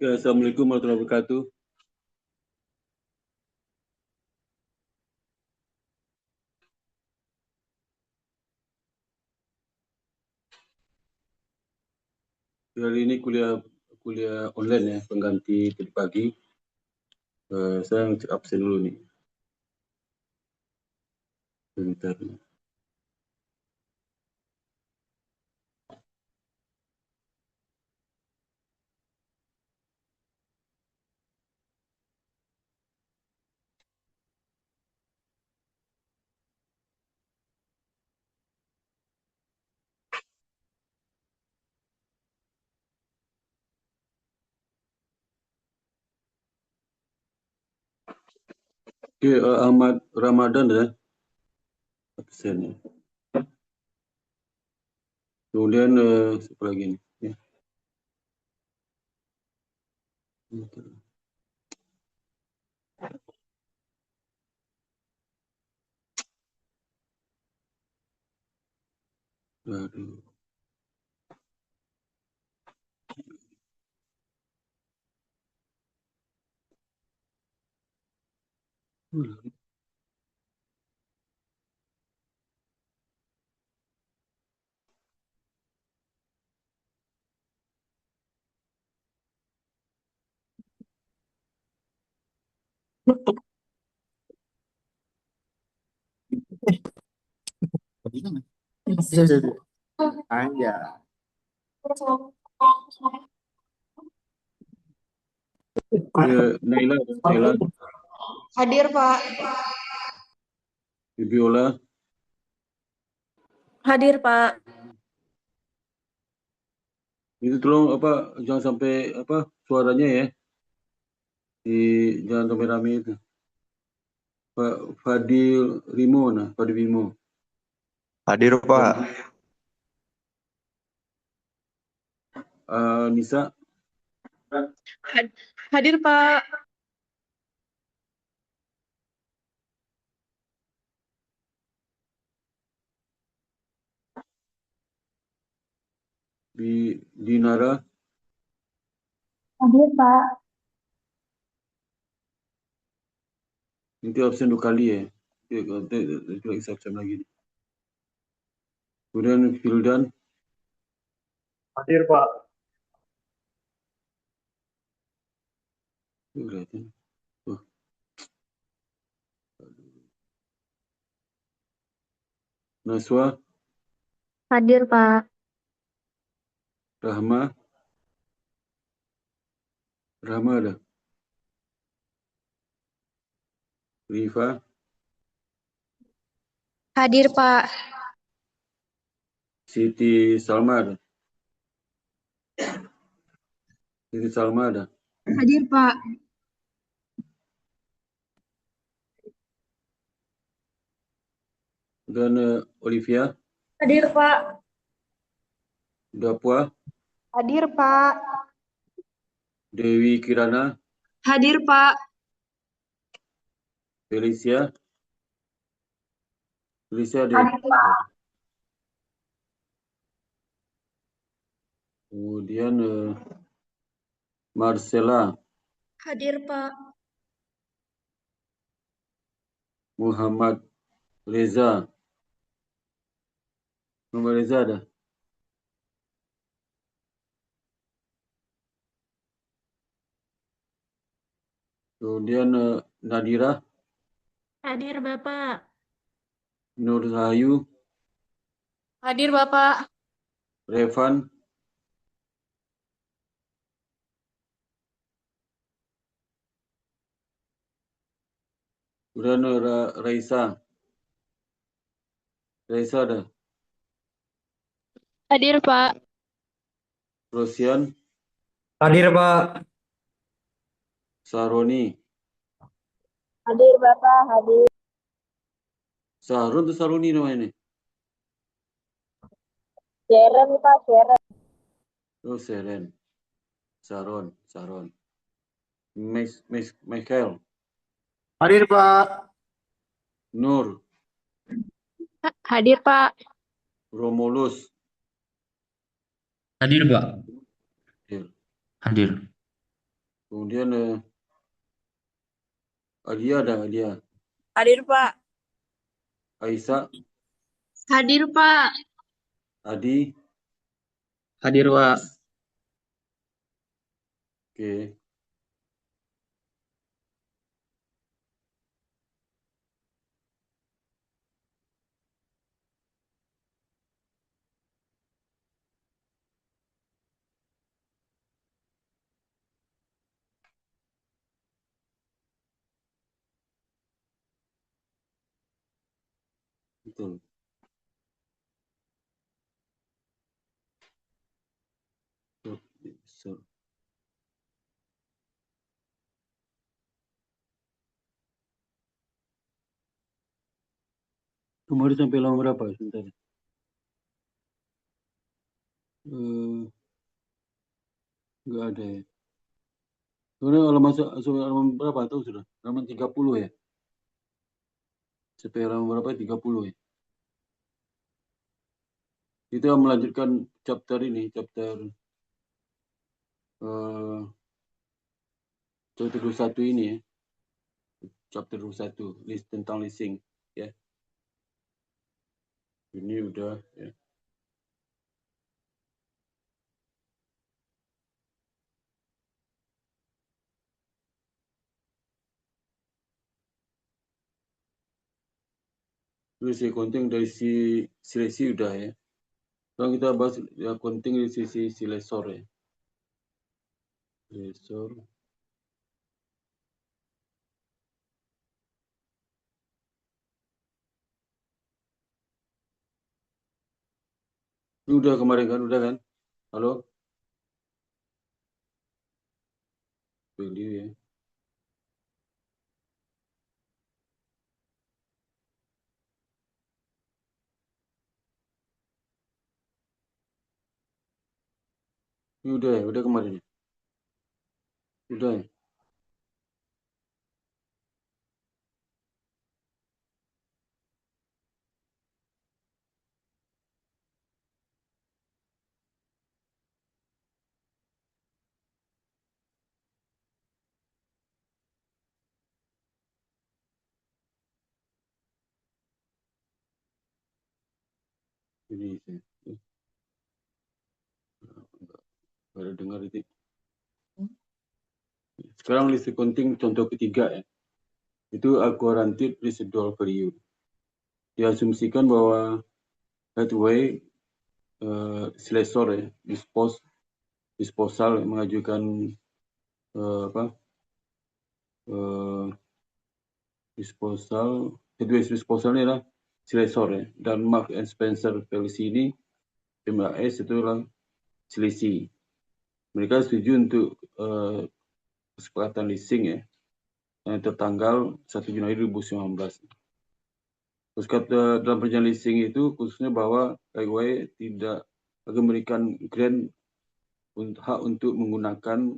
Assalamualaikum warahmatullahi wabarakatuh. Hari ini kuliah online ya, pengganti tadi pagi. Saya ngecek absen dulu nih. Bentar. Oke, Ahmad Ramadan ya, absen ya. Kemudian siapa lagi nih? Ya. Bentar. Aduh. Anja. Naila, Naila, Hadir, Pak. Bibiola, Hadir, Pak. itu tolong jangan sampai suaranya ya, jangan sampai rame itu. Pak Fadil Rimo, Fadil Rimo. Hadir, Pak. Nisa, Hadir, Pak. Dinara, Hadir, Pak. nanti absen 2 kali ya. Nanti lagi absen lagi. Kemudian Fildan, Hadir, Pak. kelihatan. Tuh. Naswa, Hadir, Pak. Rahma ada. Rifa, Hadir, Pak. Siti Salma ada. Siti Salma ada. Hadir, Pak. Dan Olivia, Hadir, Pak. Dapwa, Hadir, Pak. Dewi Kirana, Hadir, Pak. Felicia ada. Hadir, Pak. Kemudian Marcella, Hadir, Pak. Muhammad Reza ada. Kemudian Nadira, Hadir, Bapak. Nur Rahayu, Hadir, Bapak. Revan, kemudian Raisa ada. Hadir, Pak. Rosian, Hadir, Pak. Saroni, Hadir, Bapak. Hadir. Sahrun atau Saroni namanya ini? Sharon, Pak. Sharon. Oh, Seren, Saron, Michael, Hadir, Pak. Nur, Hadir, Pak. Romulus, Hadir, Pak. Hadir. Hadir. Kemudian Alia ada Alia. Hadir, Pak. Aisyah, Hadir, Pak. Adi. Hadir, Pak. Oke. Betul. So, kemarin sampai lama berapa? Sebentar. Nggak ada ya. Sebenarnya halaman berapa tahu sudah? Halaman 30 ya. Sampai halaman berapa? 30 ya. Kita melanjutkan chapter ini, chapter 21 ini ya. Chapter 21 list tentang leasing ya. Ini udah ya. Terus accounting dari si lesi udah ya. Sekarang kita bahas ya, accounting dari si lessor ya. Lessor. Ini udah kemarin kan, udah kan? Halo? Value ya. Ini udah kemarin ya. Udah ya. Ini saya. Baru dengar itu. Sekarang list accounting contoh ketiga ya. Itu guaranteed residual value. Diasumsikan bahwa Hathaway lessor ya, disposal mengajukan disposal, Hathaway disposal ini adalah lessor ya, dan Mark and Spencer PLC ini MAS itu adalah selisih. Mereka setuju untuk kesepakatan leasing ya, yang tertanggal 1 Januari 2019. Terus kata dalam perjanjian leasing itu khususnya bahwa Hathaway tidak akan memberikan grant hak untuk menggunakan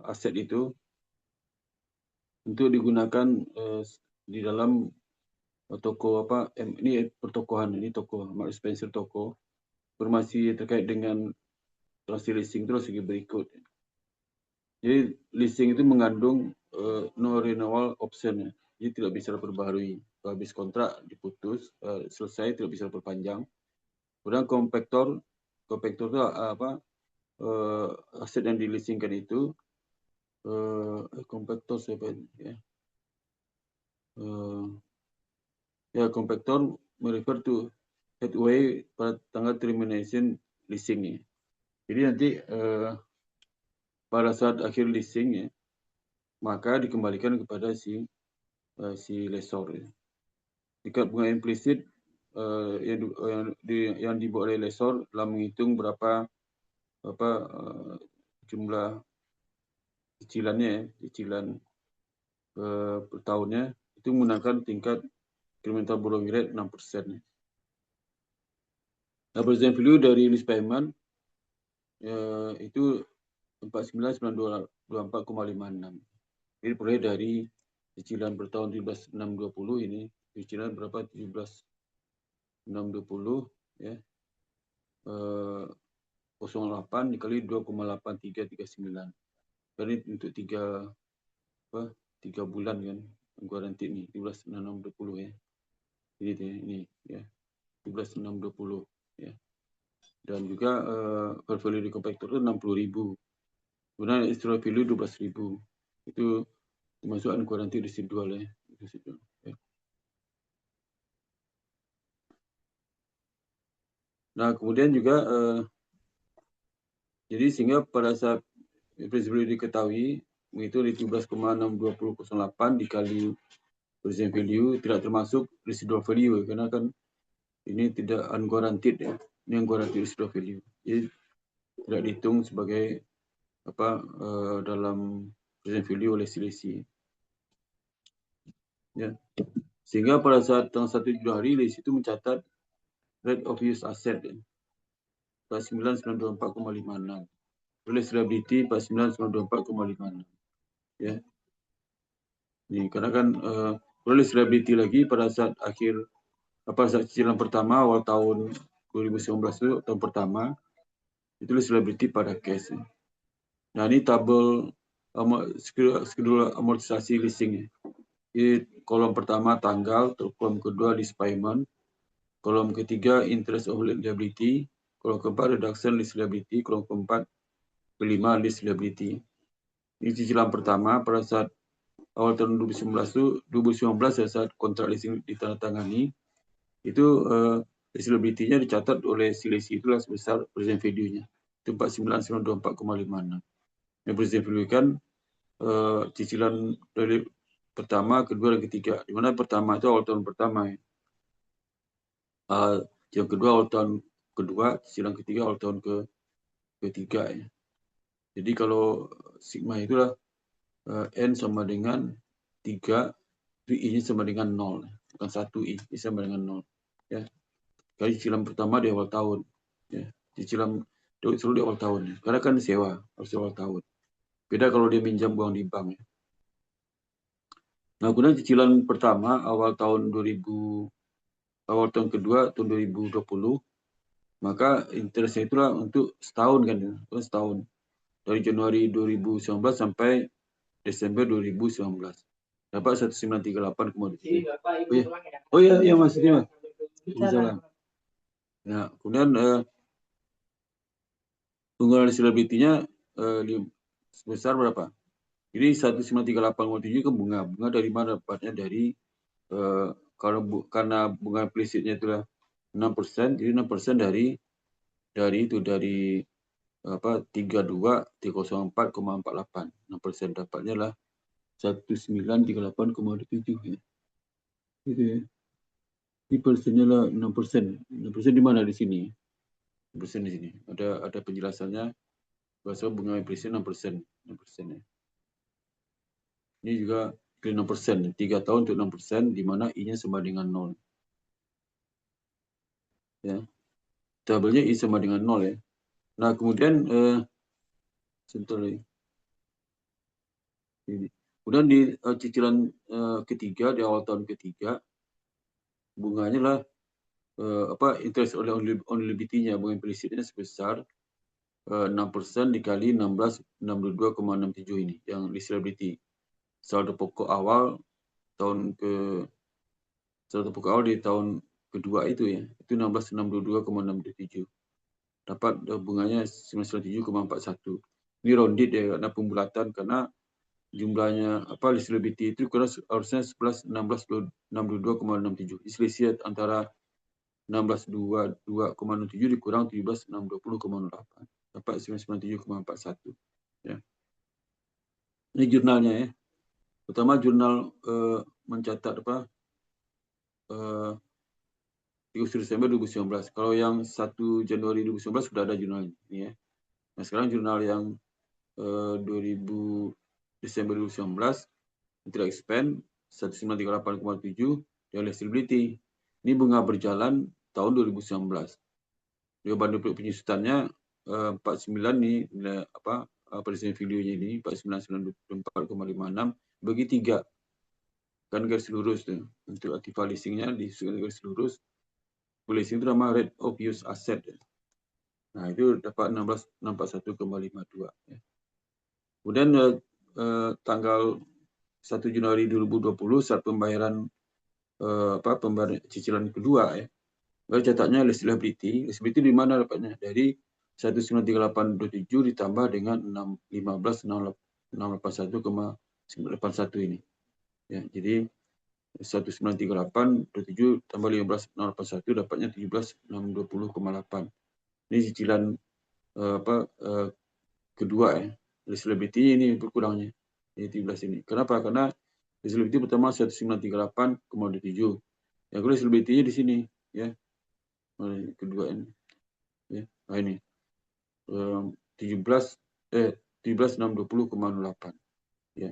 aset itu untuk digunakan di dalam toko ini pertokohan, ini toko Marks Spencer toko. Informasi terkait dengan transaksi leasing itu segi berikut. Jadi leasing itu mengandung no renewal option ya. Jadi tidak bisa diperbaharui. Habis kontrak diputus, selesai tidak bisa diperpanjang. Kemudian kompaktor itu aset yang dileasingkan itu kompaktor siapa ya? Kompaktor merefer to Hathaway pada tanggal termination leasing. Jadi nanti pada saat akhir leasing ya, maka dikembalikan kepada si lessor. Ya. Tingkat bunga implisit yang dibuat oleh lessor dalam menghitung berapa jumlah cicilannya, cicilan per tahunnya itu menggunakan tingkat incremental borrowing rate 6%. Nah, present value dari list payment itu 49.924,56. Jadi mulai dari cicilan per tahun 17.620 ini, cicilan berapa 17.620 ya. 0,8 dikali 2,8339. Jadi untuk 3 bulan kan garanti ini 17,620 ya. Jadi ini ya 17,620 ya. Dan juga fair value di compactor itu 60.000. Kemudian extra value 12.000. Itu termasuk garanti residual ya. Ya. Nah, kemudian juga jadi sehingga pada saat feasibility diketahui itu di 17,62008 dikali present value tidak termasuk residual value karena kan ini tidak unguaranteed ya. Ini unguaranteed residual value. Jadi tidak dihitung sebagai dalam present value oleh CLC. Ya. Sehingga pada saat tanggal 1 Januari LIS itu mencatat rate of use asset ya. 49,924,56. Release liability 49,924,56. Ya. Ini karena kan release liability lagi pada saat akhir saat cicilan pertama awal tahun 2019 itu tahun pertama itu release liability pada cash. Ya. Nah, ini tabel schedule amortisasi leasing ya. Di kolom pertama tanggal, kolom kedua lease payment, kolom ketiga interest of liability, kolom keempat reduction lease liability, kolom keempat kelima lease liability. Ini cicilan pertama pada saat awal tahun 2019 saat kontrak leasing ditandatangani itu lease liability-nya dicatat oleh CLC itulah sebesar present value-nya itu 49,924,56. Yang present value kan cicilan dari pertama, kedua, dan ketiga. Di mana pertama itu awal tahun pertama ya. Yang kedua awal tahun kedua, cicilan ketiga awal tahun ketiga ya. Jadi kalau sigma itulah N sama dengan 3, itu I-nya sama dengan 0. Bukan 1 I, I sama dengan 0. Ya. Kali cicilan pertama di awal tahun. Ya. Cicilan selalu di awal tahun. Ya. Karena kan sewa, harus di awal tahun. Beda kalau dia minjam uang di bank. Ya. Nah, kemudian cicilan pertama awal tahun kedua tahun 2020, maka interestnya itulah untuk setahun kan ya, setahun. Dari Januari 2019 sampai Desember 2019. Dapat 1938,2. Oh iya maksudnya Mas. Misalnya. Nah, kemudian tunggal liability-nya sebesar berapa? Jadi 1938,7 ke bunga. Bunga dari mana dapatnya? Dari karena bunga implisitnya itulah 6%, jadi 6% dari 32 304,48. 6% dapatnya lah 1938,27 ya. Gitu ya. Ini persennya lah 6%. 6% di mana di sini? 6% di sini. Ada penjelasannya bahwa bunga implisit 6%. 6% ya. Ini juga 6%, 3 tahun untuk 6%, di mana I-nya sama dengan 0. Ya. Tabelnya I sama dengan 0 ya. Nah, kemudian sebentar lagi. Kemudian di cicilan ketiga, di awal tahun ketiga, bunganya lah interest on liability-nya, bunga implisitnya sebesar 6% dikali 62,67 ini, yang lease liability. Saldo pokok awal di tahun kedua itu ya, itu 1662,67. Dapat bunganya 97,41. Ini rounded ya, karena pembulatan, karena jumlahnya lease liability itu karena harusnya 1662,67. Selisih antara 1622,67 dikurang 17.620,08. Dapat 997,41. Ya. Ini jurnalnya ya. Pertama jurnal mencatat 31 Desember 2019. Kalau yang 1 Januari 2019 sudah ada jurnalnya. Ya. Nah, sekarang jurnal yang 2000 Desember 2019 tidak expand 1938,7 yang liability. Ini bunga berjalan tahun 2019. Dia banding penyusutannya 49 nih present value-nya ini 49,924,56 bagi 3. Kan garis lurus tuh. Untuk aktiva leasing-nya disusun garis lurus. Leasing itu nama rate of use asset. Nah, itu dapat 16.641,52 ya. Kemudian tanggal 1 Januari 2020 saat pembayaran pembayaran cicilan kedua ya. Lalu catatnya liability di mana dapatnya? Dari 193.827 ditambah dengan 15.681,981 ini. Ya, jadi 193.827 tambah 15.681 dapatnya 17.620,8. Ini cicilan kedua ya. Liability ini berkurangnya. Ini 17 ini. Kenapa? Karena liability pertama 193.8,27. Yang kedua liability-nya di sini ya. Kedua ini. Ya. Nah ini. 17.620,08 ya.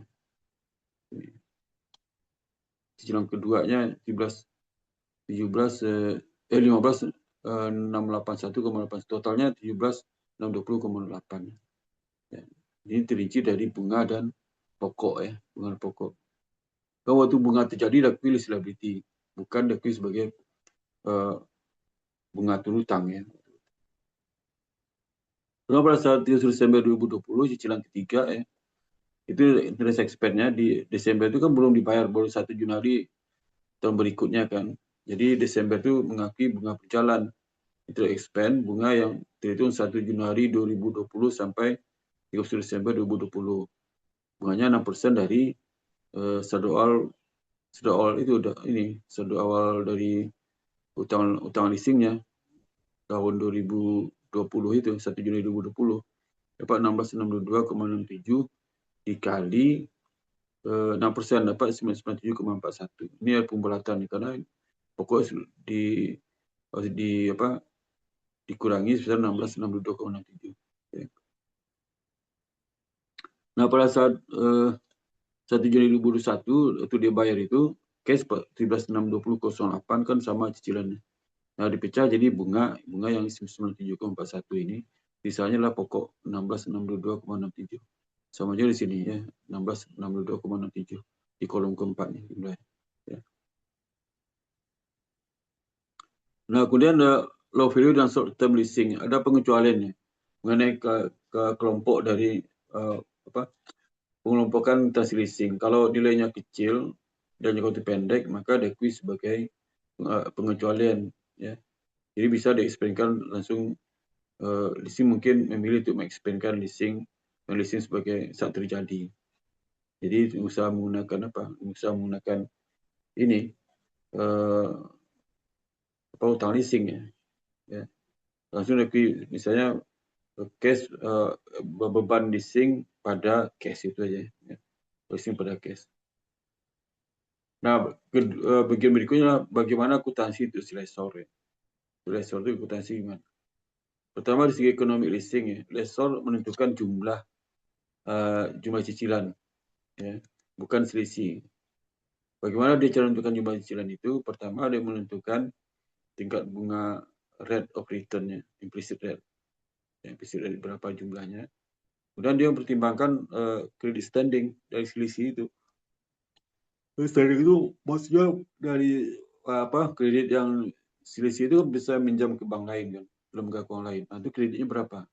Cicilan keduanya 15.681,8 totalnya 17.620,8 ya. Ini terinci dari bunga dan pokok ya, bunga dan pokok. Kalau waktu bunga terjadi diakui liability, bukan diakui sebagai bunga turutang ya. Karena pada saat 30 Desember 2020 cicilan ketiga ya, itu interest expense-nya di Desember itu kan belum dibayar, baru 1 Januari tahun berikutnya kan. Jadi Desember itu mengakui bunga berjalan. Interest expense bunga yang terhitung 1 Januari 2020 sampai 31 Desember 2020. Bunganya 6% dari saldo awal itu udah ini, saldo awal dari utang leasingnya tahun 2020 itu 1 Juni 2020 dapat 1662,67 dikali 6% dapat 997,41. Ini adalah pembulatan karena pokok dikurangi sebesar 1662,67. Nah pada saat 1 Juni 2021 itu dia bayar itu cash 17.620,08 kan sama cicilannya. Nah dipecah jadi bunga yang 97,41 ini sisanya adalah pokok 16.622,67. Sama aja di sini ya 16.622,67 di kolom keempatnya ya. Nah kemudian low value dan short term leasing ada pengecualiannya mengenai ke kelompok dari pengelompokan transaksi leasing. Kalau nilainya kecil dan jangka pendek maka diakui sebagai pengecualian ya. Jadi bisa dieksperimenkan langsung leasing mungkin memilih untuk mengeksperimenter leasing sebagai saat terjadi. Jadi usaha menggunakan ini utang leasing ya. Langsung misalnya cash beban leasing pada cash itu aja ya. Leasing pada cash. Nah, bagian berikutnya bagaimana akuntansi itu lessor ya. Lessor itu akuntansi gimana? Pertama dari segi ekonomi leasing ya, lessor menentukan jumlah cicilan ya, bukan selisih. Bagaimana dia cara menentukan jumlah cicilan itu? Pertama dia menentukan tingkat bunga rate of return-nya, implicit rate. Ya, implicit rate berapa jumlahnya. Kemudian dia mempertimbangkan credit standing dari selisih itu. Standing itu maksudnya dari kredit yang selisih itu bisa minjam ke bank lain kan, lembaga keuangan lain. Nah, itu kreditnya berapa?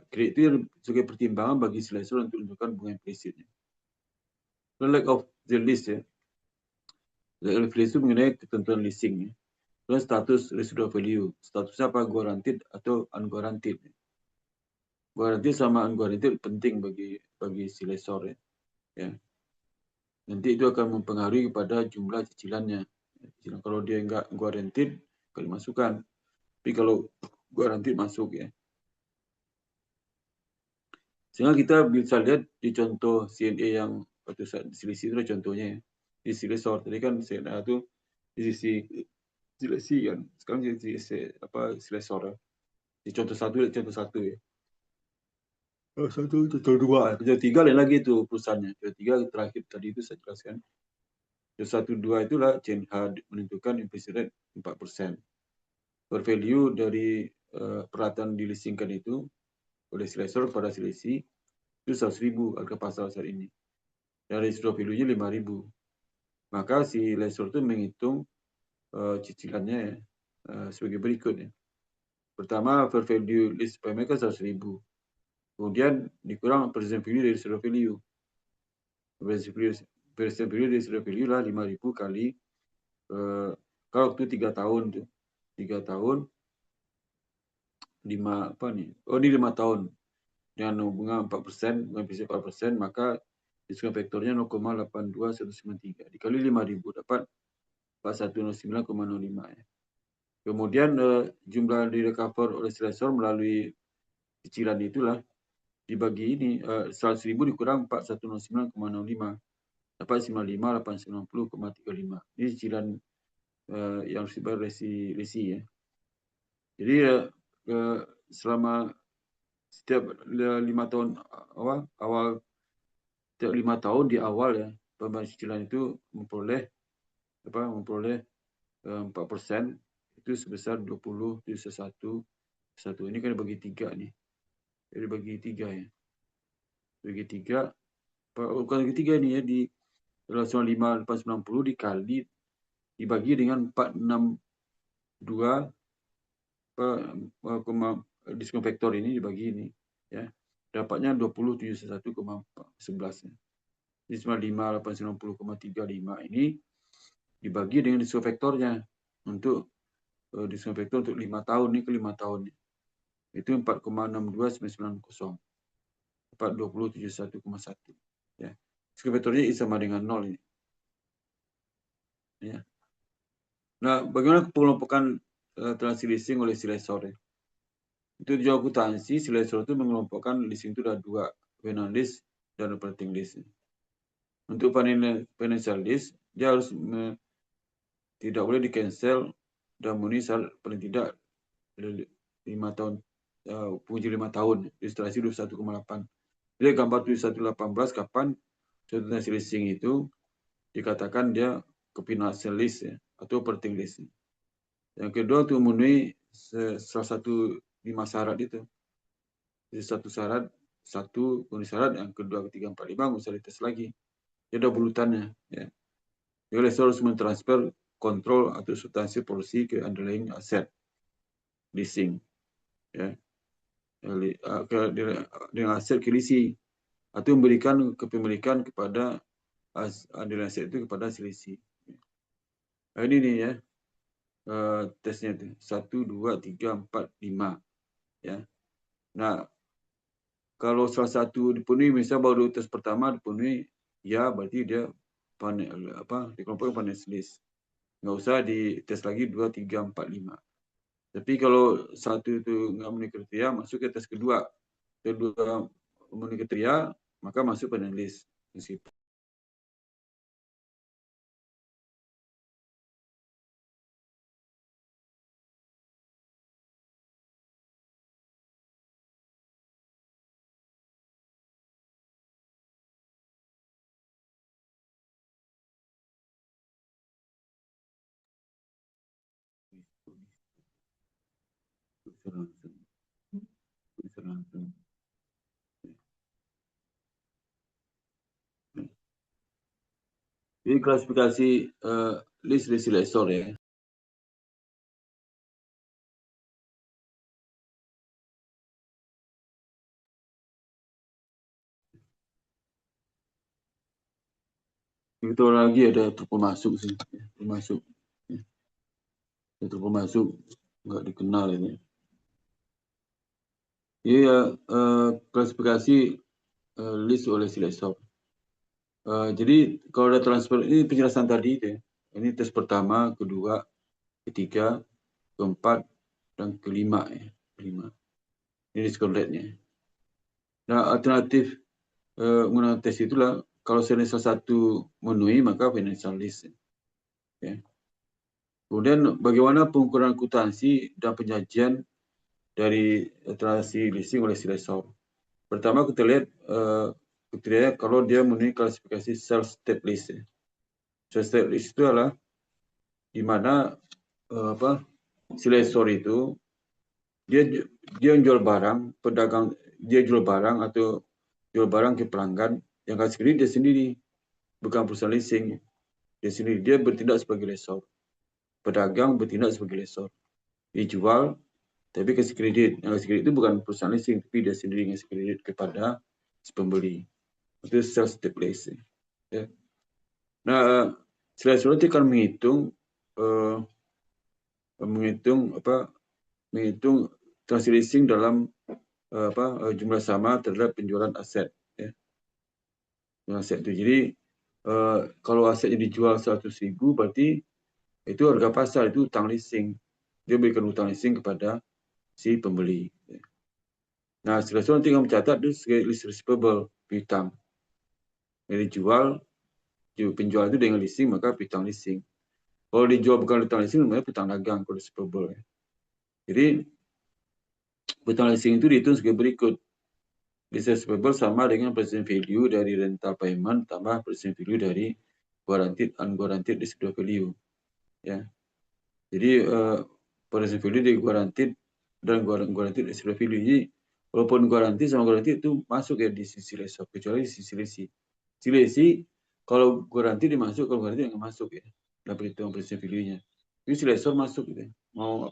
Kredit itu sebagai pertimbangan bagi lessor untuk menentukan bunga implisitnya. Lack of the lease ya. Lack of lease itu mengenai ketentuan leasing ya. Terus status residual value. Statusnya apa? Guaranteed atau unguaranteed. Guaranteed sama unguaranteed penting bagi si lessor ya. Nanti itu akan mempengaruhi kepada jumlah cicilannya. Kalau dia nggak guaranteed, kalau dimasukkan. Tapi kalau guaranteed masuk ya. Sehingga kita bisa lihat di contoh CNA yang waktu selisih itu contohnya ya. Di lessor tadi kan CNA itu di sisi selisih kan. Sekarang di sisi lessor ya. Di contoh satu ya. Contoh dua. Contoh tiga lain lagi itu perusahaannya. Contoh tiga terakhir tadi itu saya jelaskan. Contoh 1, 2 itulah CNH menentukan implicit rate 4%. Per value dari peralatan dileasingkan itu oleh lessor pada selisih itu 100.000 harga pasar saat ini. Dan residual value-nya 5.000. Maka si lessor itu menghitung cicilannya sebagai berikut ya. Pertama, fair value list payment kan 100.000. Kemudian dikurang present value dari zero value. Present value dari zero value lah 5.000 kali kalau waktu 3 tahun tuh. 3 tahun 5 apa nih? Oh, ini 5 tahun. Dengan bunga 4%, bunga implicit 4%, maka diskon vektornya 0,82193 dikali 5.000 dapat 4109,05 ya. Kemudian jumlah di recover oleh si lessor melalui cicilan itulah dibagi ini 100.000 dikurang 4109,05 dapat 95.890,35. Ini cicilan yang harus dibayar resi ya. Jadi selama setiap 5 tahun awal setiap 5 tahun di awal ya pembayaran cicilan itu memperoleh 4% itu sebesar 20,111. Ini kan dibagi 3 nih. Jadi bagi 3 ya. Bagi 3 bukan bagi 3 nih ya, di 5,890 dikali dibagi dengan 462 diskon vektor ini dibagi ini ya. Dapatnya 20,71,11 ya. Jadi 95.890,35 ini dibagi dengan diskon vektornya untuk diskon vektor untuk 5 tahun ini ke 5 tahun itu 4,62990 dapat 20,71,1 ya. Diskon vektornya sama dengan 0 ini ya. Nah, bagaimana pengelompokan transaksi leasing oleh si lessor ya? Itu di akuntansi si lessor itu mengelompokkan leasing itu ada 2, financial lease dan operating lease. Untuk financial lease dia harus tidak boleh di-cancel dan memenuhi syarat paling tidak 5 tahun penguji 5 tahun registrasi 21,8. Jadi gambar 2118 kapan suatu transaksi leasing itu dikatakan dia ke financial lease ya, atau operating lease. Yang kedua untuk memenuhi salah satu 5 syarat itu. Jadi satu syarat, satu syarat, yang kedua, ketiga, 4, 5 nggak usah dites lagi. Dia ada bulutannya ya. Jadi lessor harus mentransfer kontrol atau substansi polisi ke underlying aset leasing ya. Dengan aset ke leasing atau memberikan kepemilikan kepada underlying aset itu kepada si leasing. Nah, ini nih ya tesnya itu 1, 2, 3, 4, 5 ya. Nah, kalau salah satu dipenuhi, misalnya baru tes pertama dipenuhi, ya berarti dia dikelompokkan financial lease. Nggak usah dites lagi 2, 3, 4, 5. Tapi kalau satu itu nggak memenuhi kriteria, masuk ke tes kedua. Kedua memenuhi kriteria, maka masuk financial lease. Jadi klasifikasi list lessor ya. Itu lagi ada termasuk sih, termasuk. Termasuk nggak dikenal ini. Jadi klasifikasi list oleh si lessor. Jadi kalau ada transfer, ini penjelasan tadi deh. Ini tes pertama, kedua, ketiga, keempat, dan kelima ya. 5. Ini diskon rate-nya. Nah, alternatif menggunakan tes itulah kalau salah satu memenuhi maka financial list. Ya. Kemudian bagaimana pengukuran akuntansi dan penyajian dari transaksi leasing oleh si lessor. Pertama kita lihat kriteria kalau dia memenuhi klasifikasi sales state list. Sales state list itu adalah di mana si lessor itu dia jual barang, pedagang dia jual barang atau jual barang ke pelanggan yang kasih kredit dia sendiri, bukan perusahaan leasing. Dia sendiri, dia bertindak sebagai lessor. Pedagang bertindak sebagai lessor. Dijual tapi kasih kredit. Yang kasih kredit itu bukan perusahaan leasing, tapi dia sendiri ngasih kredit kepada si pembeli. Itu self stabilizing. Ya. Nah, lessor itu akan menghitung transaksi leasing dalam jumlah sama terhadap penjualan aset. Ya. Aset itu. Jadi kalau asetnya dijual 100.000 berarti itu harga pasar, itu utang leasing. Dia berikan utang leasing kepada si pembeli. Nah, lessor nanti akan mencatat itu sebagai lease receivable, piutang. Jadi penjual itu dengan leasing maka piutang leasing. Kalau dijual bukan piutang leasing namanya piutang dagang, kalau receivable. Ya. Jadi piutang leasing itu dihitung sebagai berikut. Lease receivable sama dengan present value dari rental payment tambah present value dari guaranteed unguaranteed residual value. Ya. Jadi present value dari guaranteed dan guaranteed residual value. Jadi walaupun guaranteed sama guaranteed itu masuk ya di sisi lessor, kecuali di sisi lessee. Si lessee kalau guaranteed dimasuk, kalau guaranteed nggak masuk ya. Dalam perhitungan present value-nya. Jadi si lessor masuk gitu. Ya. Mau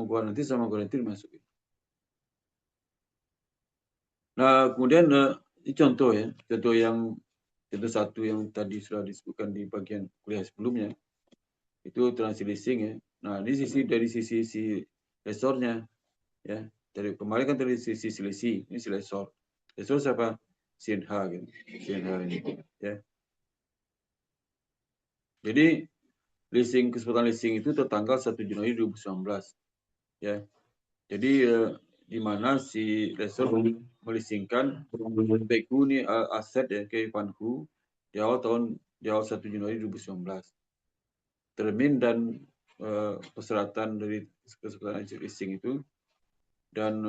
guaranteed sama guaranteed masuk. Ya. Nah, kemudian ini contoh ya. Contoh satu yang tadi sudah disebutkan di bagian kuliah sebelumnya. Itu transaksi leasing ya. Nah, ini dari sisi si lessornya ya. Dari kemarin kan dari sisi lessee, ini si lessor. Lessor siapa? CNH gitu. CNH ini ya. Jadi kesempatan leasing itu tertanggal 1 Januari 2019 ya. Jadi di mana si lessor melisingkan Baekhu ini aset ya ke Vanhu di awal 1 Januari 2019. Termin dan persyaratan dari kesempatan leasing itu dan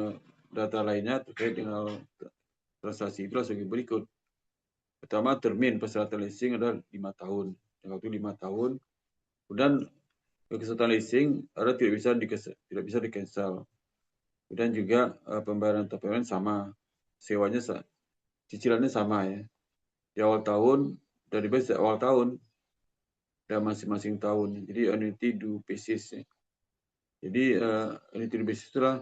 data lainnya terkait dengan transaksi itu sebagai berikut. Pertama, termin persyaratan leasing adalah 5 tahun. Yang waktu 5 tahun. Kemudian kesempatan leasing tidak bisa di cancel. Dan juga pembayaran sama, sewanya cicilannya sama ya. Di awal tahun dari awal tahun dan masing-masing tahun. Jadi annuity due basis ya. Jadi annuity due basis itulah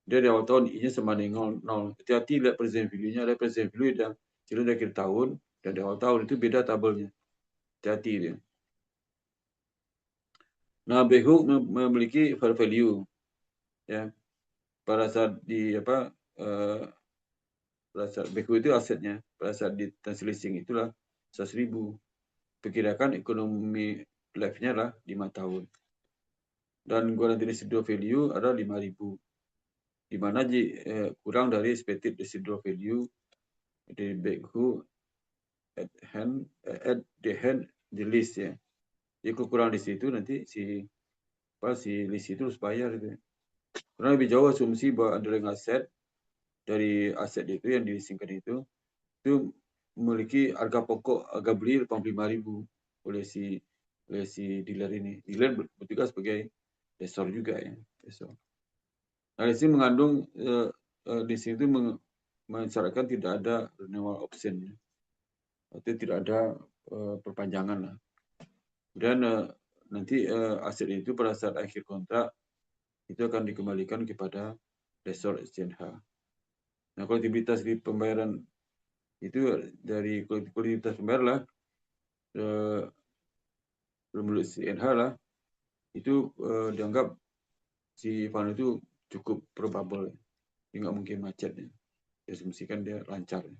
dia di awal tahun I-nya sama dengan 0. Hati-hati lihat present value-nya, ada present value dan cicilan di akhir tahun dan di awal tahun itu beda tabelnya. Hati-hati dia. Nah, Baekhu memiliki fair value ya. Pada saat pada saat Baekhu itu asetnya, pada saat di transaksi leasing itulah 100.000. Perkirakan ekonomi life-nya adalah 5 tahun. Dan guaranteed residual value adalah 5.000. Di mana kurang dari expected residual value dari Baekhu at the hand the lease ya. Jadi kurang di situ nanti si lease itu harus bayar gitu. Karena lebih jauh asumsi bahwa underlying aset dari aset itu yang dileasingkan itu memiliki harga pokok harga beli 85.000 oleh si dealer ini. Dealer bertugas sebagai lessor juga ya. Lessor. Nah, di sini mengandung di sini itu mensyaratkan tidak ada renewal option. Ya. Artinya tidak ada perpanjangan lah. Dan nanti aset itu pada saat akhir kontrak itu akan dikembalikan kepada lessor SCNH. Nah, kolektibilitas di pembayaran itu dari kolektibilitas pembayaran lah menurut CNH lah itu dianggap si Van itu cukup probable, nggak mungkin macet ya. Diasumsikan dia lancar. Ya.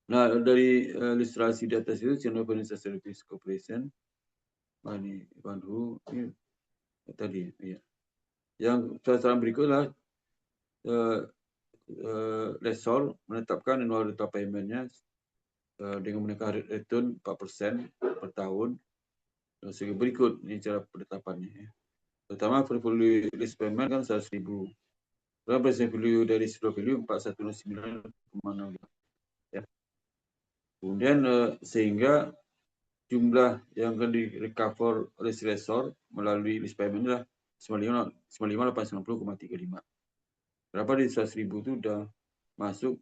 Nah, dari ilustrasi di atas itu Channel Financial Service Corporation, ini Vanhu ini tadi ya. Yang sasaran berikutlah lessor menetapkan annual rental payment-nya dengan menekan return 4% per tahun. Sehingga berikut ini cara penetapannya. Ya. Pertama, portfolio lease payment kan 100.000. Lalu present value dari residual value 419,6. Ya. Kemudian sehingga jumlah yang akan di-recover oleh si lessor melalui lease payment adalah 95.890,35. Berapa di 100.000 itu sudah masuk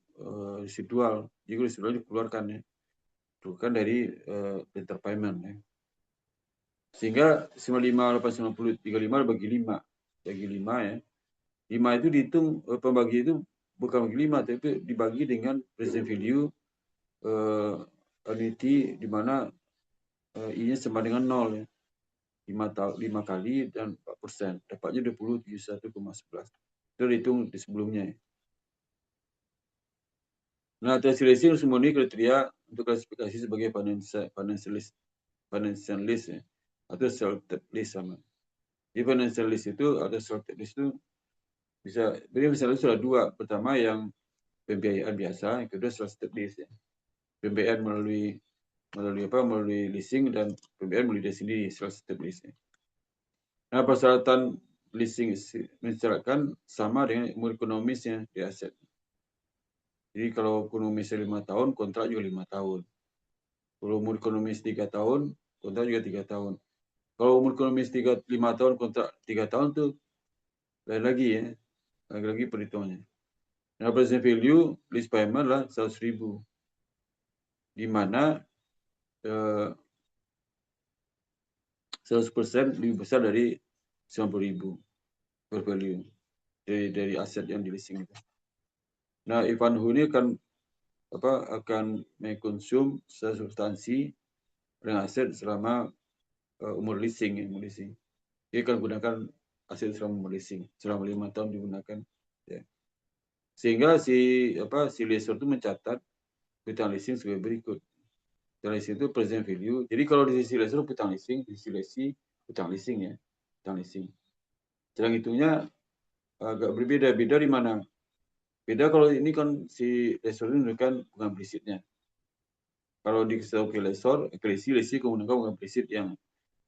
residual. Jadi residual dikeluarkan ya. Bukan dari rental payment ya. Sehingga 95, 890, 35 bagi 5. Bagi 5 ya. 5 itu dihitung, pembagi itu bukan bagi 5, tapi dibagi dengan present value annuity di mana I-nya sama dengan 0 ya. 5 kali dan 4%. Dapatnya 2071,11. Itu dihitung di sebelumnya ya. Nah, hasil listing harus memenuhi kriteria untuk klasifikasi sebagai financial list ya, atau selected list sama. Di financial list itu atau selected list itu bisa, misalnya sudah dua. Pertama yang pembiayaan biasa, yang kedua selected list ya. Pembiayaan melalui leasing dan pembiayaan melalui dia sendiri, selected list ya. Nah, persyaratan leasing mensyaratkan sama dengan umur ekonomisnya di aset. Jadi kalau ekonomisnya 5 tahun, kontrak juga 5 tahun. Kalau umur ekonomis 3 tahun, kontrak juga 3 tahun. Kalau umur ekonomis 5 tahun, kontrak 3 tahun tuh lain lagi ya. Lagi-lagi perhitungannya. Nah, present value lease payment lah 100.000. Di mana 100% lebih besar dari 90.000 per value dari aset yang di leasing itu. Nah, Ivanhoe ini akan mengkonsum substansi dengan aset selama umur leasing. Dia akan gunakan aset selama umur leasing, selama 5 tahun digunakan. Ya. Sehingga si lessor itu mencatat piutang leasing sebagai berikut. Piutang leasing itu present value. Jadi kalau di sisi lessor piutang leasing, di sisi lessee piutang leasing ya, piutang leasing. Cara hitungnya agak berbeda. Beda di mana? Beda kalau ini kan si lessor ini menunjukkan bunga implisitnya. Kalau dikasih tahu ke lessor, ke lessee menggunakan bunga implisit yang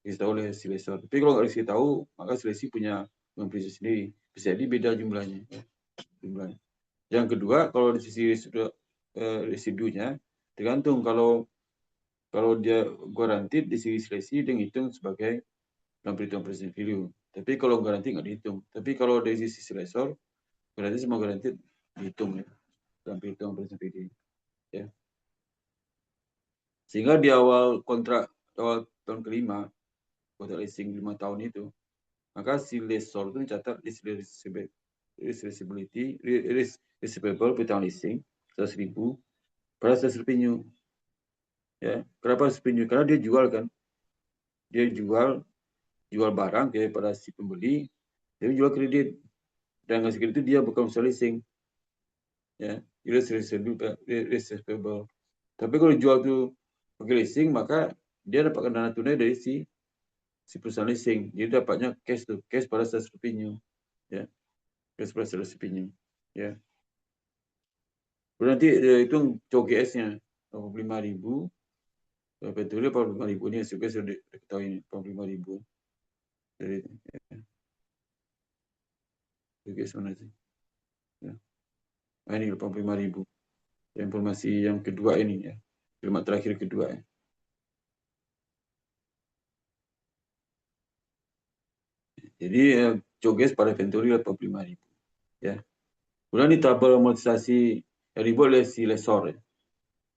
dikasih tahu oleh si lessor. Tapi kalau nggak dikasih tahu, maka si lessee punya bunga implisit sendiri. Bisa jadi beda jumlahnya. Ya. Yang kedua, kalau di sisi residunya, tergantung kalau dia guaranteed di sisi lessee dia ngitung sebagai dalam perhitungan present value. Tapi kalau garanti nggak dihitung. Tapi kalau dari sisi lessor, garansi semua garanti dihitung ya dalam perhitungan present value. Ya. Sehingga di awal tahun kelima, kontrak leasing 5 tahun itu, maka si lessor itu mencatat receivable piutang leasing 100.000 pada hasil revenue. Ya, kenapa hasil revenue? Karena dia jual kan, dia jual barang kepada si pembeli, dia jual kredit, dan ngasih kredit itu dia bukan usaha leasing. Ya, receivable. Tapi kalau jual itu pakai leasing, maka dia dapatkan dana tunai dari si perusahaan leasing. Jadi dapatnya cash pada sales revenue. Ya, cash pada sales revenue. Ya. Nanti hitung COGS-nya 85.000. Betulnya 85.000 ini juga sudah diketahui 85.000. Dari COGS mana sih? Ya. Nah, ini 85.000. Informasi yang kedua ini ya. Kalimat terakhir kedua ya. Jadi COGS pada inventory 85.000. Ya. Kemudian di tabel amortisasi yang dibuat oleh si lessor ya.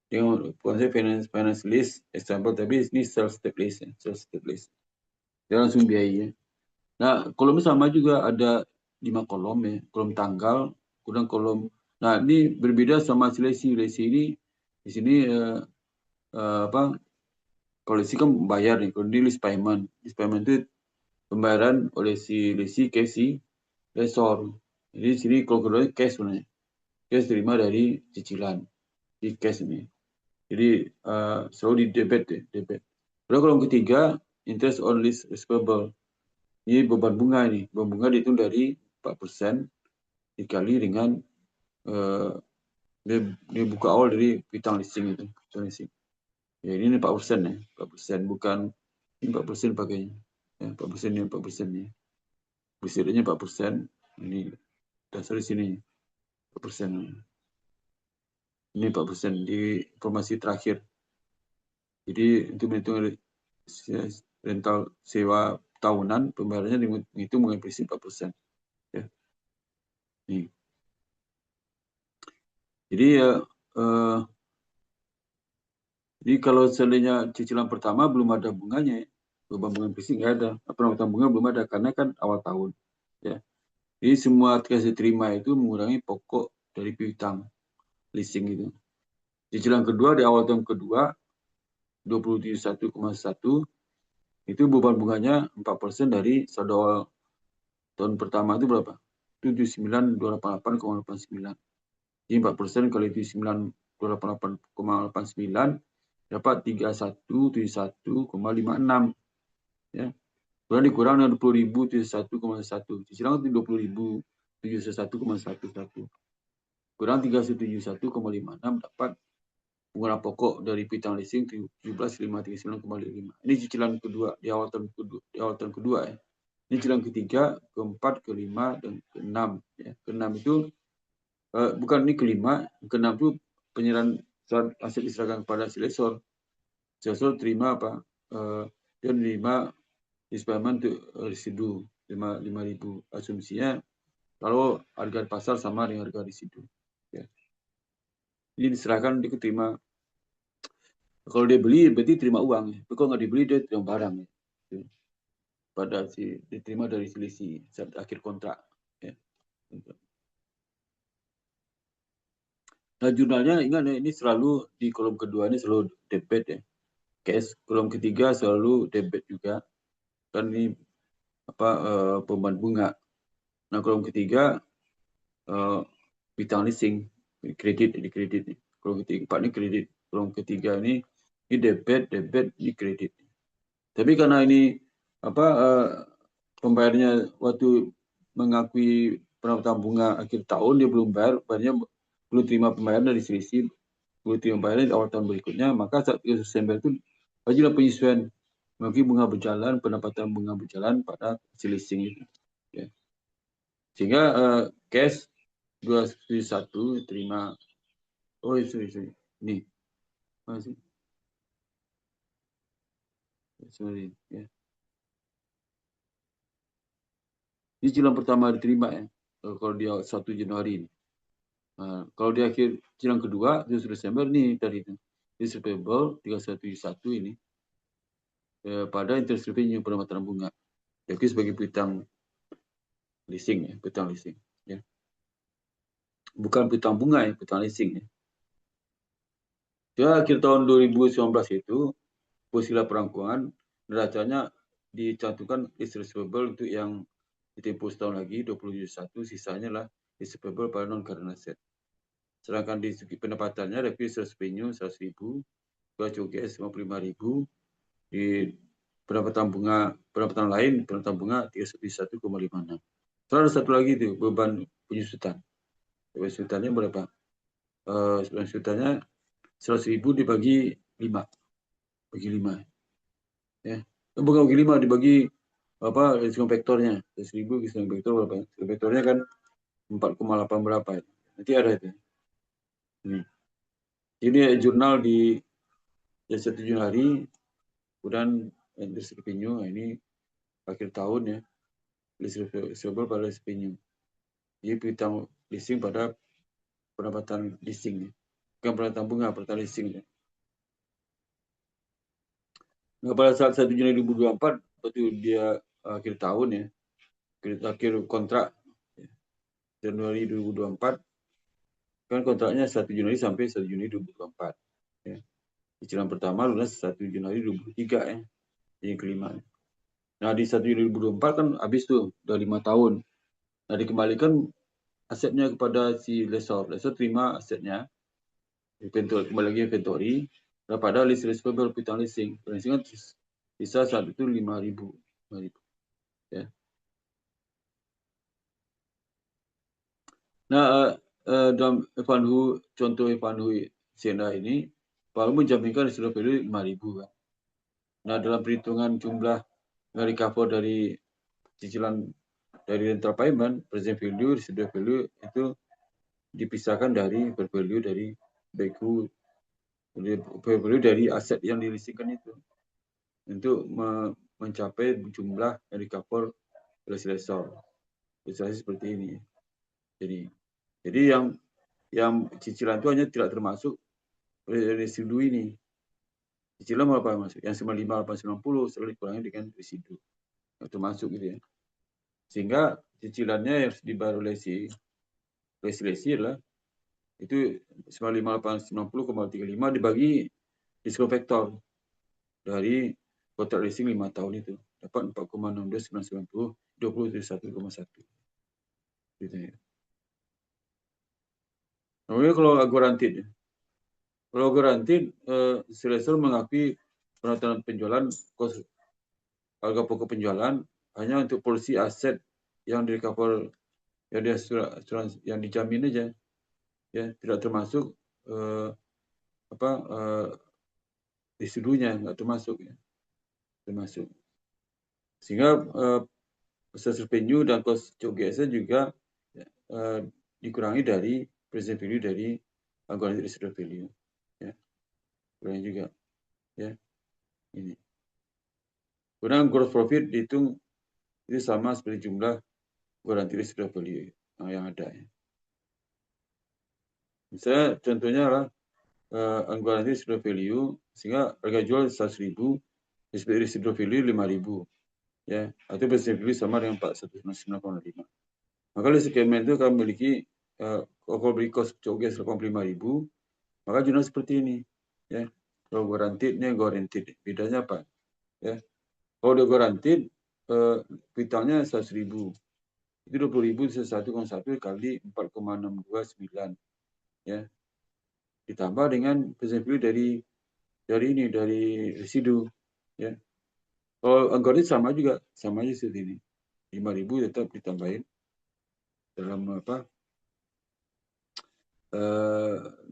Yang konsep finance list example, tapi ini self-step list ya. Self-step list. Dia langsung biaya ya. Nah, kolomnya sama juga, ada 5 kolom ya. Kolom tanggal, kemudian kolom. Nah, ini berbeda sama lessee. Lessee ini di sini kalau lessee kan bayar nih. Kalau ini list payment. List payment itu pembayaran oleh si lessee ke si lessor. Jadi di sini kalau keduanya cash sebenarnya. Cash terima dari cicilan. Di cash ini. Jadi selalu di debit ya, debit. Lalu kolom ketiga, interest on lease receivable. Ini beban bunga ini. Beban bunga dihitung dari 4% dikali dengan dia buka awal dari piutang leasing itu. Ya, ini 4% ya. 4% bukan ini 4% pakainya. Ya, 4% ini 4% ya. Besarnya 4%. Ini dasar di sini 4%. Ini 4% di informasi terakhir. Jadi untuk menghitung rental sewa tahunan, pembayarannya dihitung dengan prinsip 4%. Ya. Nih. Jadi jadi kalau seandainya cicilan pertama belum ada bunganya, Beban bunga implisik nggak ada. Penambahan bunga belum ada karena kan awal tahun. Ya. Jadi semua kas diterima itu mengurangi pokok dari piutang leasing itu. Cicilan kedua di awal tahun kedua 21,1 itu beban bunganya 4% dari saldo awal tahun pertama itu berapa? 79.288,89. Jadi 4% kali 79.288,89 dapat 3171,56. Ya. Kemudian dikurang dengan 20.071,1. Cicilan itu 20.071,11. Kurang 371,56 dapat pengguna pokok dari piutang leasing 17.539,5. Ini cicilan kedua di awal tahun kedua ya. Ini cicilan ketiga, keempat, kelima, dan keenam. Ya. Keenam itu bukan ini kelima, keenam itu penyerahan aset diserahkan kepada si lessor. Si lessor terima apa? Dia menerima disbursement untuk residu 5.000. Asumsinya kalau harga pasar sama dengan harga residu. Ya. Ini diserahkan, dia terima. Kalau dia beli berarti terima uang. Ya. Tapi kalau nggak dibeli dia terima barang. Ya. Pada si diterima dari selisih saat akhir kontrak. Ya. Nah jurnalnya ingat ya, ini selalu di kolom kedua ini selalu debit ya. Cash. Kolom ketiga selalu debit juga. Kan ini apa beban bunga. Nah kolom ketiga piutang leasing kredit di kredit. Kolom ketiga empat ini kredit. Kolom ketiga ini debit ini kredit. Tapi karena ini apa pembayarnya waktu mengakui penambahan bunga akhir tahun dia belum bayar, bayarnya belum terima pembayaran dari selisih, belum terima pembayaran di awal tahun berikutnya, maka saat 30 Desember itu wajarlah penyesuaian mengakui bunga berjalan, pendapatan bunga berjalan pada selisih itu. Ya. Sehingga cash 271 terima. Oh sorry. Ini. Masih. Sorry. Ya. Ini cicilan pertama diterima ya. Kalau dia 1 Januari ini. Nah, kalau di akhir cicilan kedua 1 Desember nih tadi itu. Receivable 3171 ini pada interest revenue pendapatan bunga. Jadi sebagai piutang leasing ya, piutang leasing ya. Bukan piutang bunga ya, piutang leasing ya. Ya akhir tahun 2019 itu posisi laporan keuangan neracanya dicantumkan receivable untuk yang ditempuh setahun lagi 2021, sisanya lah receivable pada non current asset. Sedangkan di segi pendapatannya ada sales revenue 100.000, COGS 55.000, di pendapatan lain pendapatan bunga 31,56. Terus ada satu lagi itu beban penyusutan. Penyusutannya berapa? Penyusutannya 100.000 dibagi 5. Bagi 5. Ya. Bukan bagi 5 dibagi apa diskon vektornya. 100.000 diskon vektor berapa? Diskon vektornya kan 4,8 berapa itu. Nanti ada itu. Ini. Ini jurnal di 1 Januari, kemudian interest revenue ini akhir tahun ya, receivable pada revenue. Jadi piutang leasing pada pendapatan leasing, bukan pendapatan bunga, pendapatan leasing. Ya. Nah, pada saat 1 Juni 2024, betul dia akhir tahun ya, akhir kontrak ya, Januari 2024, kan kontraknya 1 Januari sampai 1 Juni 2024. Ya. Cicilan pertama lunas 1 Januari 2023 ya, yang kelima. Nah di 1 Juli 2024 kan habis tuh, udah 5 tahun. Nah dikembalikan asetnya kepada si lessor. Lessor terima asetnya, inventory, kembali lagi inventory, pada list receivable piutang leasing. Leasing kan sisa saat itu 5.000. Ya. Nah dalam Evanhu, contoh Evanhu Siena ini, Pak menjaminkan residual value 5.000 kan. Nah dalam perhitungan jumlah recover dari cicilan dari rental payment, present value, residual value itu dipisahkan dari fair value dari value dari aset yang dileasingkan itu untuk mencapai jumlah yang recover oleh lessor. Ilustrasi seperti ini. Jadi yang cicilan itu hanya tidak termasuk residu ini. Cicilan berapa masuk? Yang 95, 890 selalu dikurangi dengan residu. Itu masuk gitu ya. Sehingga cicilannya yang harus dibayar oleh si lesi adalah itu 95.890,35 dibagi diskon vektor dari kontrak leasing 5 tahun itu dapat 4,16990 21,1 gitu ya. Kemudian kalau guaranteed, kalau guaranteed Silesor mengakui penontonan penjualan kos harga pokok penjualan hanya untuk polisi aset yang di-cover yang dijamin aja ya, tidak termasuk residunya nggak termasuk ya, termasuk. Sehingga hasil venue dan cost COGS juga dikurangi dari present value dari guaranteed residual value ya, kurangi juga ya ini. Kemudian gross profit dihitung itu sama seperti jumlah guaranteed residual value yang ada ya. Misalnya contohnya adalah guaranteed residual value sehingga harga jual 100.000 residual value 5.000 ya, atau present value sama dengan 419,5. Maka di segmen itu kami memiliki kalau beli cost COGS 85.000, maka jurnal seperti ini ya. Kalau guaranteed bedanya apa ya? Kalau udah guaranteed piutangnya 100.000 itu 20.000 1,1 kali 4,629 ya, ditambah dengan present value dari residu ya. Kalau guaranteed sama aja seperti ini, 5.000 tetap ditambahin dalam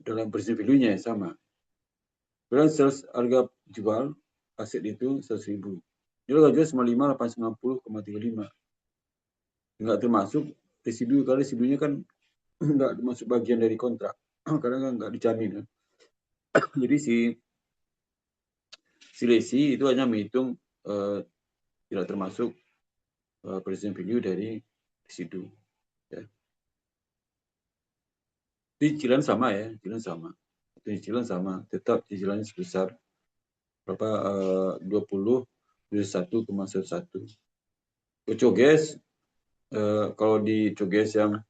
dalam present value-nya sama. Kemudian harga jual aset itu 100.000. Jadi harga jual 95.890,35. Enggak termasuk residu, karena residunya kan enggak termasuk bagian dari kontrak. Karena kan enggak dijamin kan. Jadi si lesi itu hanya menghitung tidak termasuk present value dari residu. Ya. Cicilan sama ya, cicilan sama. Cicilan sama, tetap cicilannya sebesar berapa 21,11. COGS kalau di COGS yang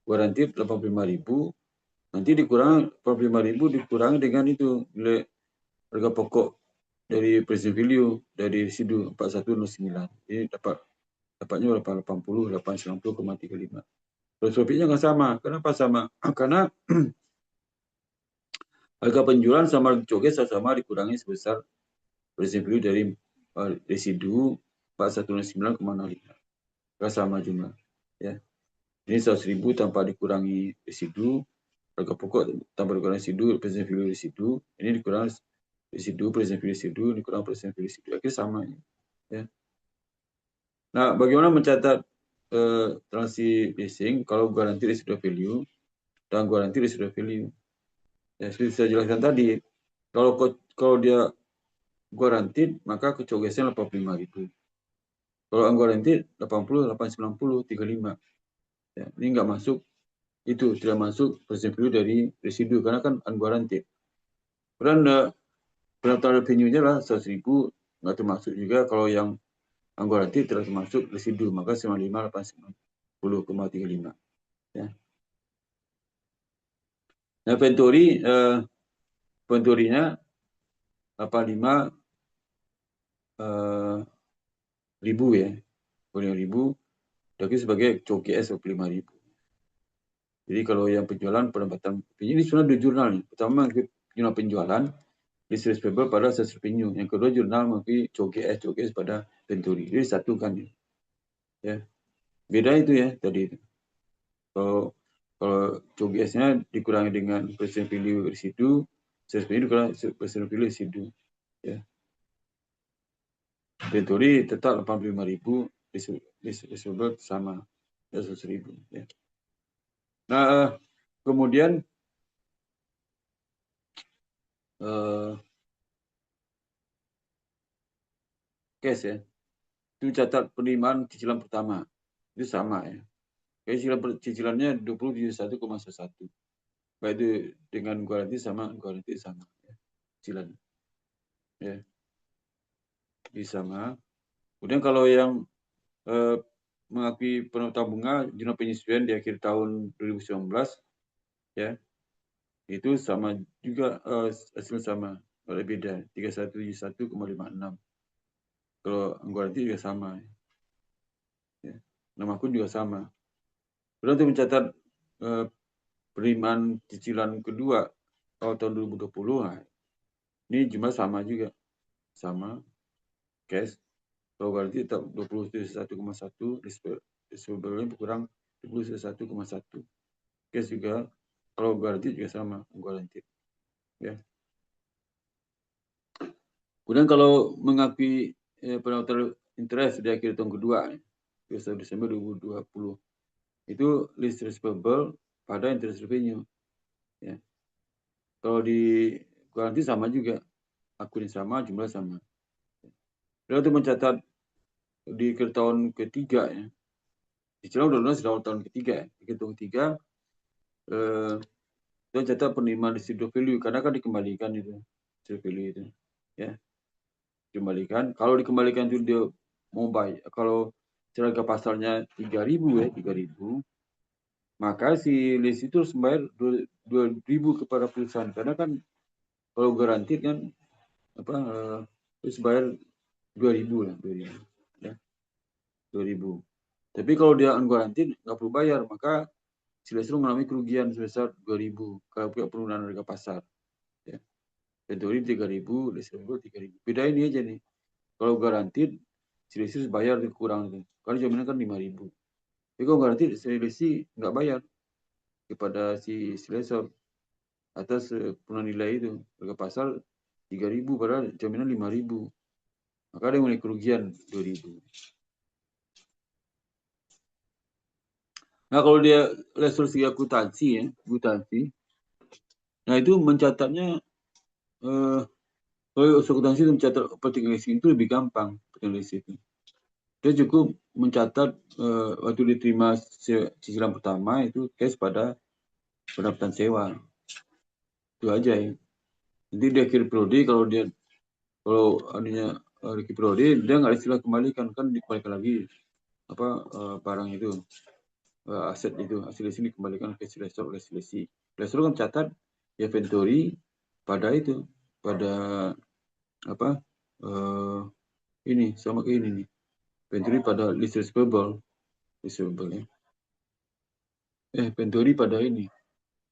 guaranteed 85.000, nanti dikurangi 85.000 dikurangi dengan itu nilai harga pokok dari present value dari residu 4109. Jadi dapatnya berapa? 890,35. Terus profitnya nggak sama. Kenapa sama? Karena harga penjualan sama COGS sama dikurangi sebesar present value dari residu 4109,05. Nggak sama jumlah. Ya. Ini 100.000 tanpa dikurangi residu, harga pokok tanpa dikurangi residu, present value residu, ini dikurangi residu, present value residu, dikurangi present value residu, akhirnya sama. Ya. Nah, bagaimana mencatat transaksi leasing kalau guaranteed residual value dan guaranteed residual value? Ya, seperti saya jelaskan tadi, kalau dia guaranteed maka COGS-nya 85.000. Kalau unguaranteed 80, 890, 35. Ya, ini nggak masuk, itu tidak masuk present value dari residu karena kan unguaranteed. Kemudian pendapatan revenue-nya lah 100.000 nggak termasuk juga kalau yang unguaranteed tidak termasuk residu, maka 95.890,35. Ya. Nah, inventory-nya 85.000 ya, 5.000 tapi sebagai COGS 25.000. Jadi kalau yang penjualan pendapatan ini sebenarnya dua jurnal nih. Pertama jurnal penjualan business paper pada sales revenue. Yang kedua jurnal mengakui COGS pada inventory. Jadi satu kan ya. Beda itu ya tadi itu. Kalau COGS-nya dikurangi dengan present value residu, sales revenue dikurangi present value residu ya. Inventory tetap 85.000, receivable sama 100.000 ya. Nah, kemudian cash ya, itu catat penerimaan cicilan pertama itu sama ya. Cicilannya 21,11. Baik itu dengan garansi sama ya, cicilan. ya, jadi sama. Kemudian kalau yang mengakui penutang bunga jurnal penyesuaian di akhir tahun 2019, ya, itu sama juga, hasil sama, kalau beda 3171,56. Kalau anggaran juga sama, ya. Nama akun juga sama. Kemudian untuk mencatat penerimaan cicilan kedua tahun 2020, nah, ini jumlah sama juga, sama cash. Kalau berarti tetap 21,1, receivable berkurang 21,1. Cash juga, kalau berarti juga sama, garanti. Ya. Kemudian kalau mengakui penalti interest di akhir tahun kedua, 31 Desember 2020, itu list receivable pada interest revenue. Ya. Kalau di garanti sama juga, akun sama, jumlah sama. Dan untuk mencatat di akhir tahun ketiga, ya, cicilan udah lunas di tahun ketiga, ya. Di tahun ketiga, kita catat penerimaan residual value, karena kan dikembalikan itu, residual value itu, ya, dikembalikan. Kalau dikembalikan itu dia mau bayar, kalau harga pasarnya 3.000, ya, 3.000, maka si list itu harus bayar 2.000 kepada perusahaan, karena kan kalau garanti kan harus bayar 2.000 lah, 2.000, ya, 2.000. Tapi kalau dia unguaranteed nggak perlu bayar, maka si lessor mengalami kerugian sebesar 2.000 kalau penurunan harga pasar. Ya. Inventory 3.000, lessor 3.000. Beda ini aja nih. Kalau garanteed, si lessor bayar kurang itu. Karena jaminan kan 5.000. Tapi kalau garanteed, si lessor nggak bayar kepada si lessor atas penurunan nilai itu. Harga pasar 3.000 padahal jaminan 5.000. Maka ada mulai kerugian 2.000. Nah, kalau dia lessor segi akuntansi, ya, akuntansi, nah itu mencatatnya, kalau akuntansi itu mencatat operating leasing itu lebih gampang. Operating leasing itu dia cukup mencatat waktu diterima cicilan pertama itu cash pada pendapatan sewa, itu aja ya. Nanti di akhir periode kalau adanya akhir periode dia nggak istilah kembalikan, kan dikembalikan lagi barang itu, aset itu, hasil leasing dikembalikan ke lessor oleh lessee. Lessor kan catat inventory pada itu, pada ini sama kayak ini nih, inventory pada list receivable ya. Inventory pada ini,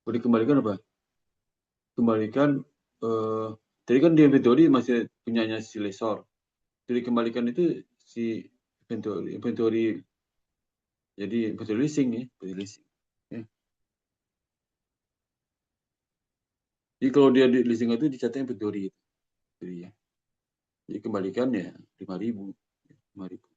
boleh dikembalikan apa? Kembalikan, tadi kan di inventory masih punyanya si lessor. Jadi dikembalikan itu si inventory, jadi inventory leasing ya, inventory leasing. Ya. Jadi kalau dia di leasing itu dicatat inventory itu. Jadi ya. Jadi kembalikan ya 5.000. 5.000.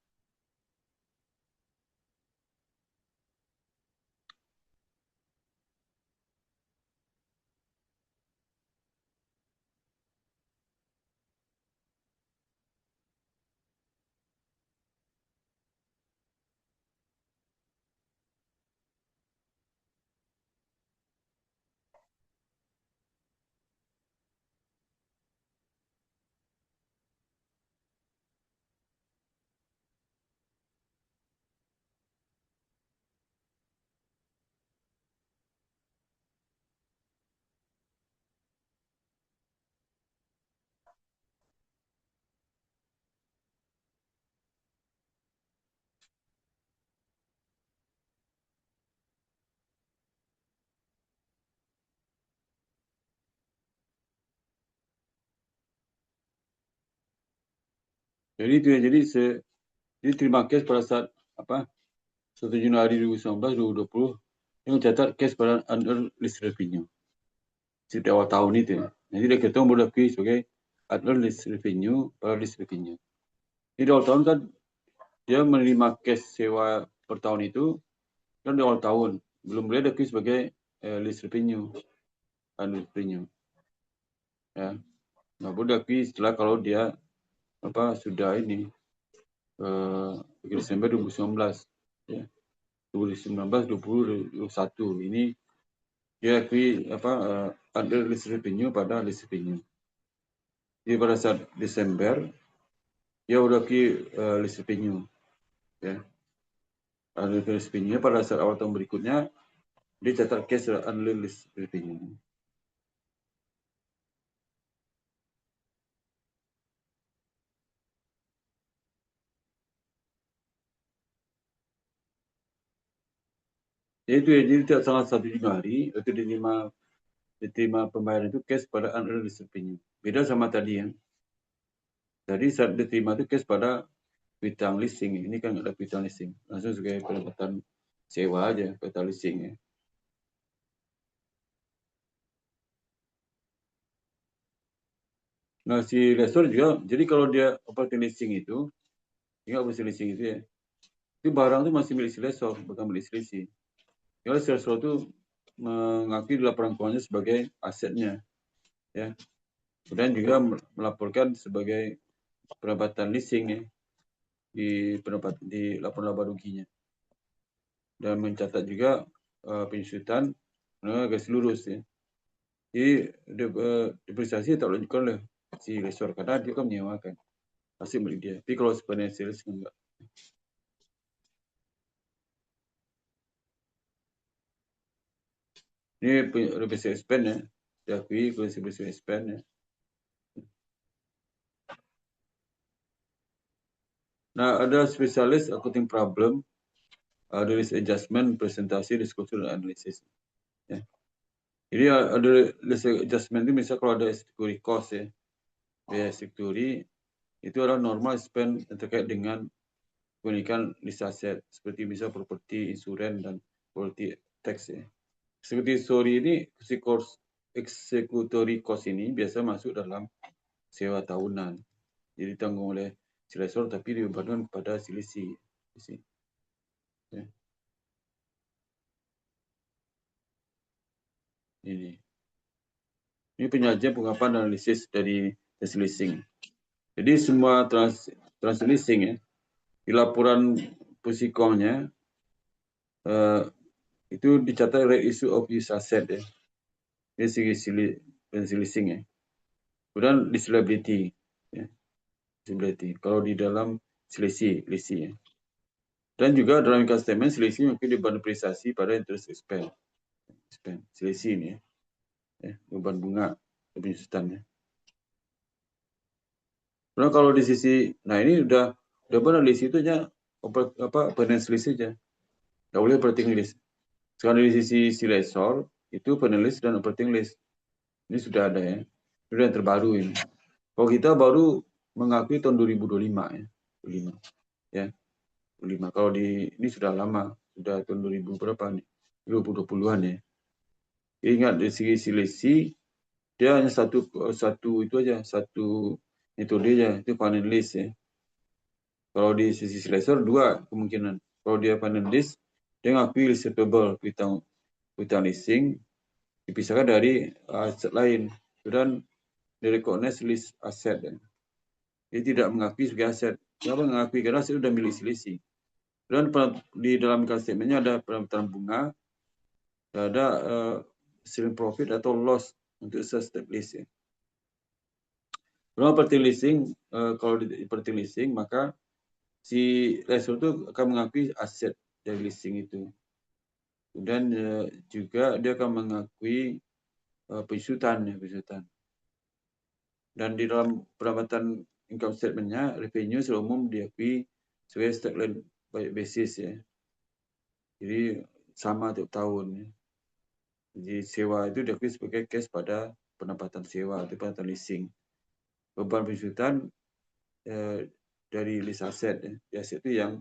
Jadi itu ya, jadi terima cash pada saat 1 Januari 2019, 2020 yang mencatat cash pada under list revenue. Setiap awal tahun itu ya. Jadi dia kita boleh pilih sebagai under list revenue pada list revenue. Jadi awal tahun kan dia menerima cash sewa per tahun itu kan di awal tahun, belum boleh dia pilih sebagai list revenue, under revenue. Ya. Nggak boleh pilih setelah kalau dia sudah ini Desember 2019 ya. 2019, 2021 ini dia akui under list revenue pada list revenue. Jadi pada saat Desember, dia udah ki list revenue, ya. Ada list revenue pada saat awal tahun berikutnya, dia catat cash unreleased revenue. Jadi tiap salah satu Januari itu diterima pembayaran itu cash pada unreleased revenue. Beda sama tadi ya. Tadi saat diterima itu cash pada piutang leasing. Ini kan nggak ada piutang leasing. Langsung sebagai pendapatan sewa aja, piutang leasing ya. Nah si lessor juga, jadi kalau dia operating leasing itu, ingat operating leasing itu ya, itu barang itu masih milik si lessor, bukan milik si. Kalau si lessor itu mengakui di laporan keuangannya sebagai asetnya, ya. Kemudian juga melaporkan sebagai pendapatan leasing ya, di laporan laba ruginya. Dan mencatat juga penyusutan garis lurus ya. Jadi depresiasi tak dilanjutkan oleh si lessor karena dia kan menyewakan hasil milik dia. Tapi kalau sebenarnya sales enggak. Ini reverse expense ya, diakui reverse expense ya. Nah ada spesialis accounting problem, ada risk adjustment, presentasi, disclosure, dan analisis. Ya. Jadi ada risk adjustment itu misalnya kalau ada statutory cost ya, biaya statutory itu adalah normal spend yang terkait dengan pemilikan list aset seperti bisa properti, insurans, dan property tax ya. Executory ini executory cost ini biasa masuk dalam sewa tahunan. Jadi ditanggung oleh si lessor tapi dibebankan kepada si lessee. Ya. Ini penyajian pengungkapan dan analisis dari leasing. Jadi semua leasing ya, di laporan pusikomnya itu dicatat rate issue of use asset ya. Ini segi leasing ya. Kemudian disability ya. Disability. Kalau di dalam leasing ya. Dan juga dalam income statement leasing mungkin beban depresiasi pada interest expense. Leasing ini ya. Beban bunga penyusutannya. Nah kalau di sisi, nah ini udah benar di situ aja finance list aja, nggak boleh operating list. Sekarang di sisi si lessor itu finance list dan operating list ini sudah ada ya, sudah yang terbaru ini. Kalau kita baru mengakui tahun 2025 ya, 25 ya, 25. Kalau di ini sudah lama, sudah tahun 2000 berapa nih, 2020-an ya. Ingat di sisi lesi dia hanya satu itu aja, satu metode aja, itu finance list ya. Kalau di sisi lessor dua kemungkinan. Kalau dia finalist, dia ngakui receivable piutang leasing dipisahkan dari aset lain dan di recognize list aset. Dia tidak mengakui sebagai aset. Kenapa mengakui? Karena aset sudah milik leasing. Dan di dalam income statement-nya ada pendapatan bunga, ada selling profit atau loss untuk step leasing. Kalau operating leasing, kalau di operating leasing maka si lessor itu akan mengakui aset dari leasing itu. Dan juga dia akan mengakui penyusutan. Dan di dalam pendapatan income statement-nya, revenue secara umum diakui sebagai statement basis ya. Jadi sama tiap tahun ya. Jadi sewa itu diakui sebagai cash pada pendapatan sewa atau pendapatan leasing. Beban penyusutan dari list aset ya. Aset itu yang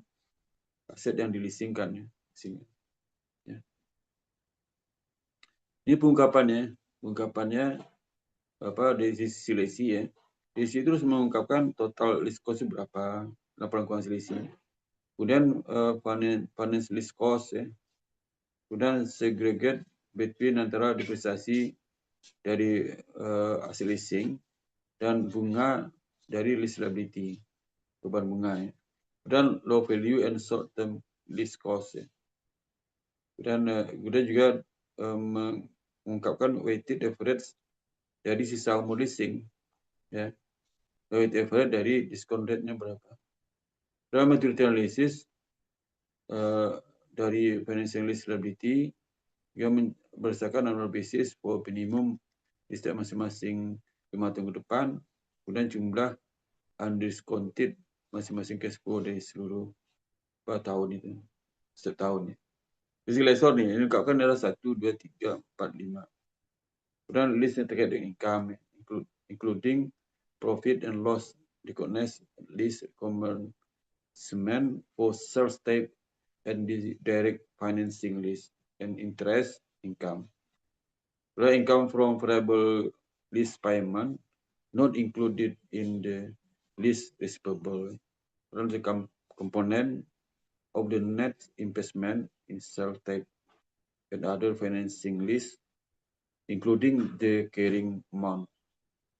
aset yang dileasingkan ya. Ya. Ini pengungkapannya dari sisi lesi ya. Lesi terus mengungkapkan total list cost berapa, laporan keuangan lesi. Kemudian finance list cost ya. Kemudian segregate between antara depresiasi dari hasil leasing dan bunga dari lease liability, beban bunga ya. Kemudian low value and short term lease cost ya. Kemudian juga mengungkapkan weighted average dari sisa umur leasing ya. weighted average dari discount rate-nya berapa. Dalam maturity analysis dari financial liability yang berdasarkan annual basis for minimum di setiap masing-masing 5 tahun ke depan, kemudian jumlah undiscounted masing-masing cash flow dari seluruh tahun itu, setiap tahun ya. Basic lesson nih, ini ungkapkan adalah 1, 2, 3, 4, 5. Kemudian list yang terkait dengan income, including profit and loss recognized list commencement for sales type and direct financing list and interest income. The income from variable lease payment not included in the lease receivable. The component of the net investment in sales type and other financing lease, including the carrying amount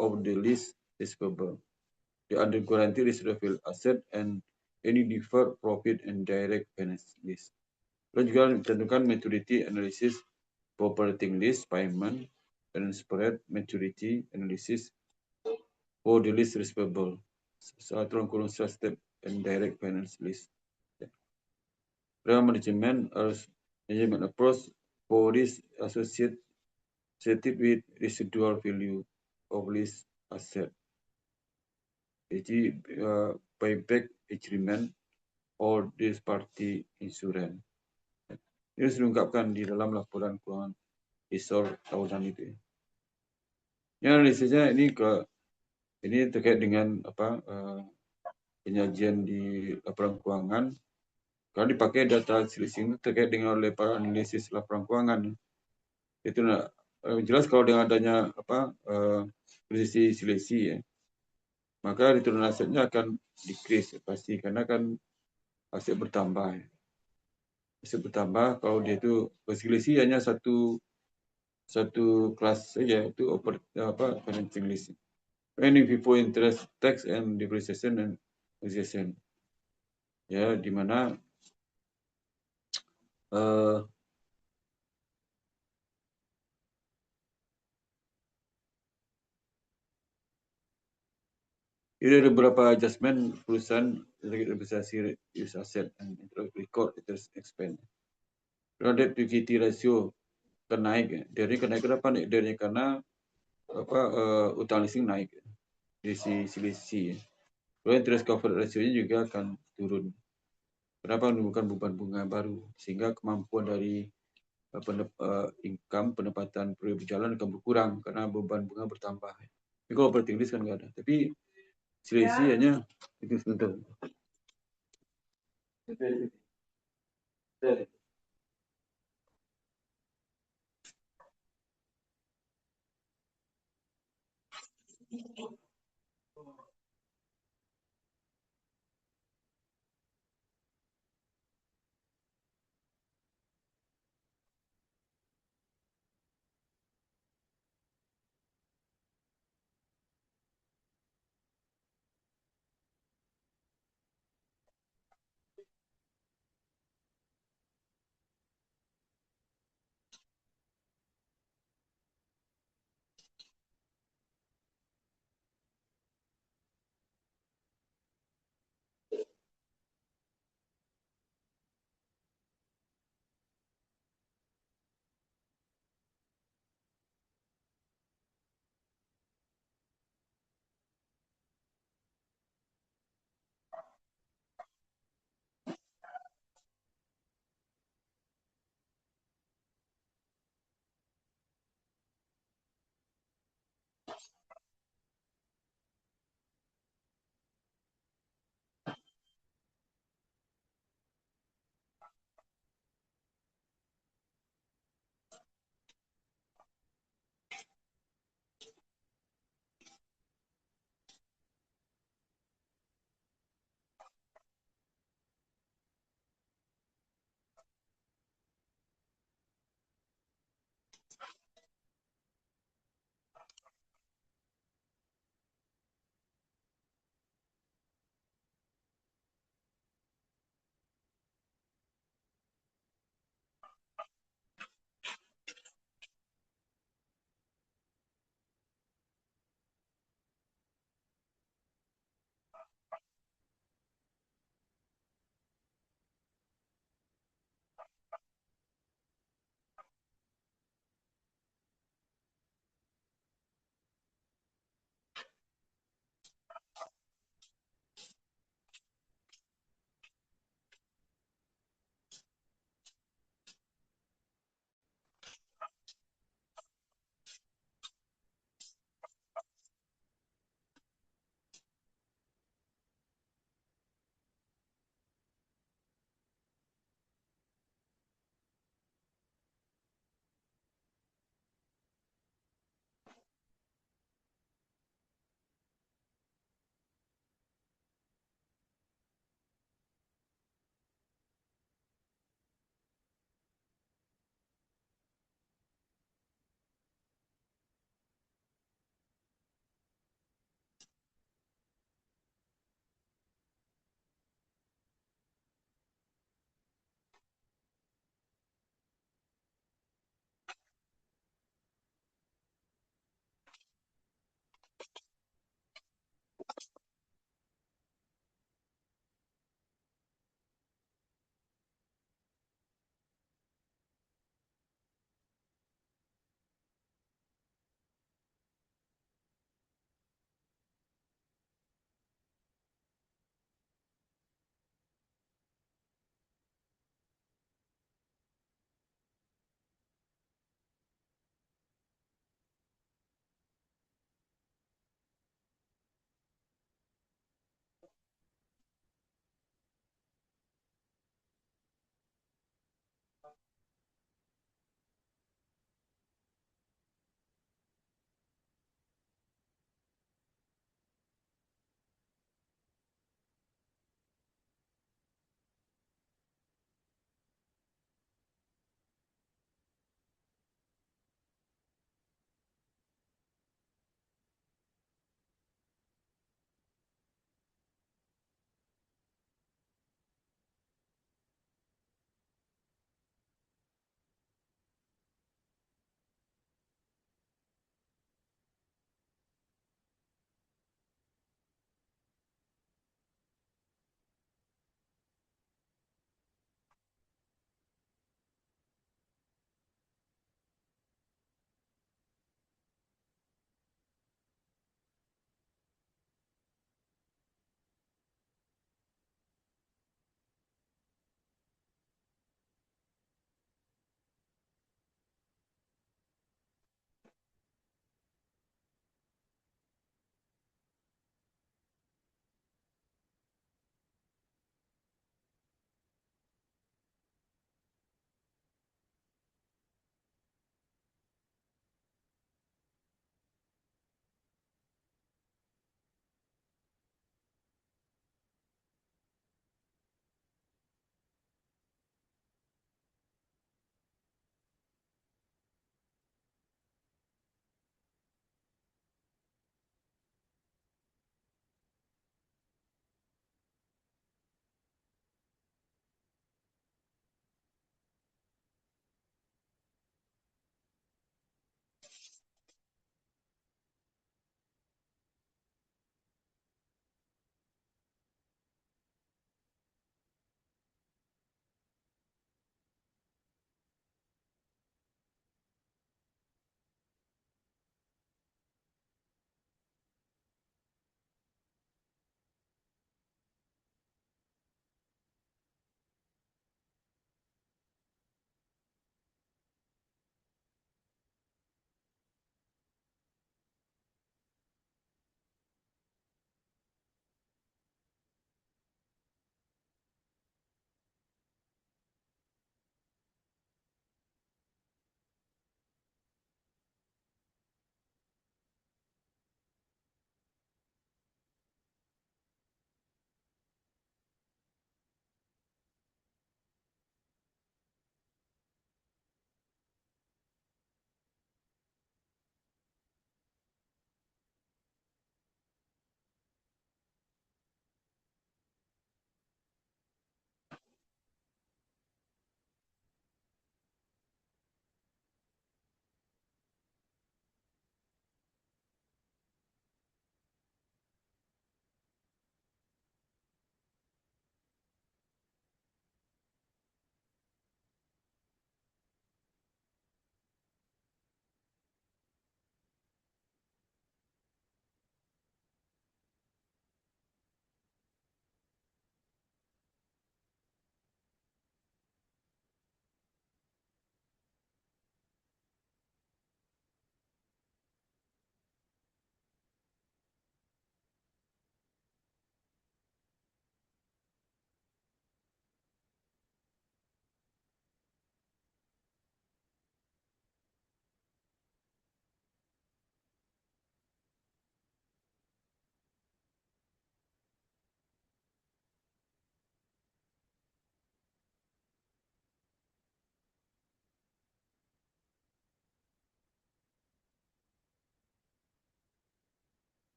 of the lease receivable, the under guarantee receivable asset, and any deferred profit and direct finance lease. Lalu juga ditentukan maturity analysis for operating lease payment and spread maturity analysis for the lease receivable. Satu kurung step and direct finance lease. Management approach for this associated with residual value of lease asset. Jadi buyback agreement or this party insurance. Ini sudah diungkapkan di dalam laporan keuangan ISOR tahunan itu. Ya, analisisnya ini terkait dengan penyajian di laporan keuangan. Kalau dipakai data selisih terkait dengan oleh para analisis laporan keuangan. Itu jelas kalau dengan adanya posisi selisih ya, maka return asetnya akan decrease pasti karena kan aset bertambah. Ya. Aset bertambah kalau dia itu selisih hanya satu kelas saja itu financing lease. Any before interest, tax and depreciation and amortization. Ya, di mana ini ada beberapa adjustment perusahaan dari representasi use asset and record interest expense. Debt to equity ratio naik ya. Dari kenaikan apa nih? Dari karena utang leasing naik di selisih. Lalu interest cover ratio-nya juga akan turun. Kenapa menimbulkan beban bunga baru sehingga kemampuan dari income pendapatan periode berjalan akan berkurang karena beban bunga bertambah. Tapi kalau operating lease kan nggak ada. Tapi selisih hanya itu sebentar.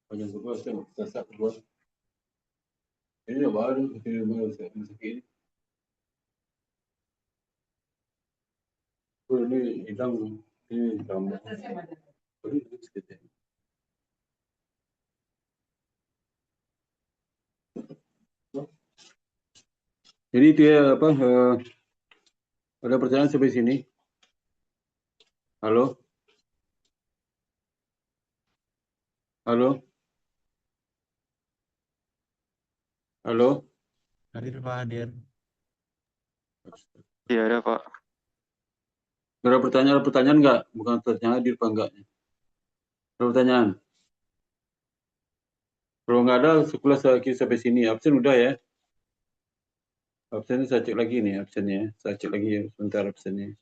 Panjang kedua, saya kedua. Ini udah baru, ini baru saya masukin. Ini hitam, ini hitam. Ini sedikit ya. Jadi itu ya apa? Ada pertanyaan sampai sini? Halo? Halo? Halo? Hadir Pak, hadir. Iya ada Pak. Ada pertanyaan nggak? Bukan pertanyaan hadir apa enggak? Ada pertanyaan? Kalau nggak ada, sekolah saya sampai sini. Absen udah ya? Absennya saya cek lagi nih, absennya. Saya cek lagi ya, sebentar absennya.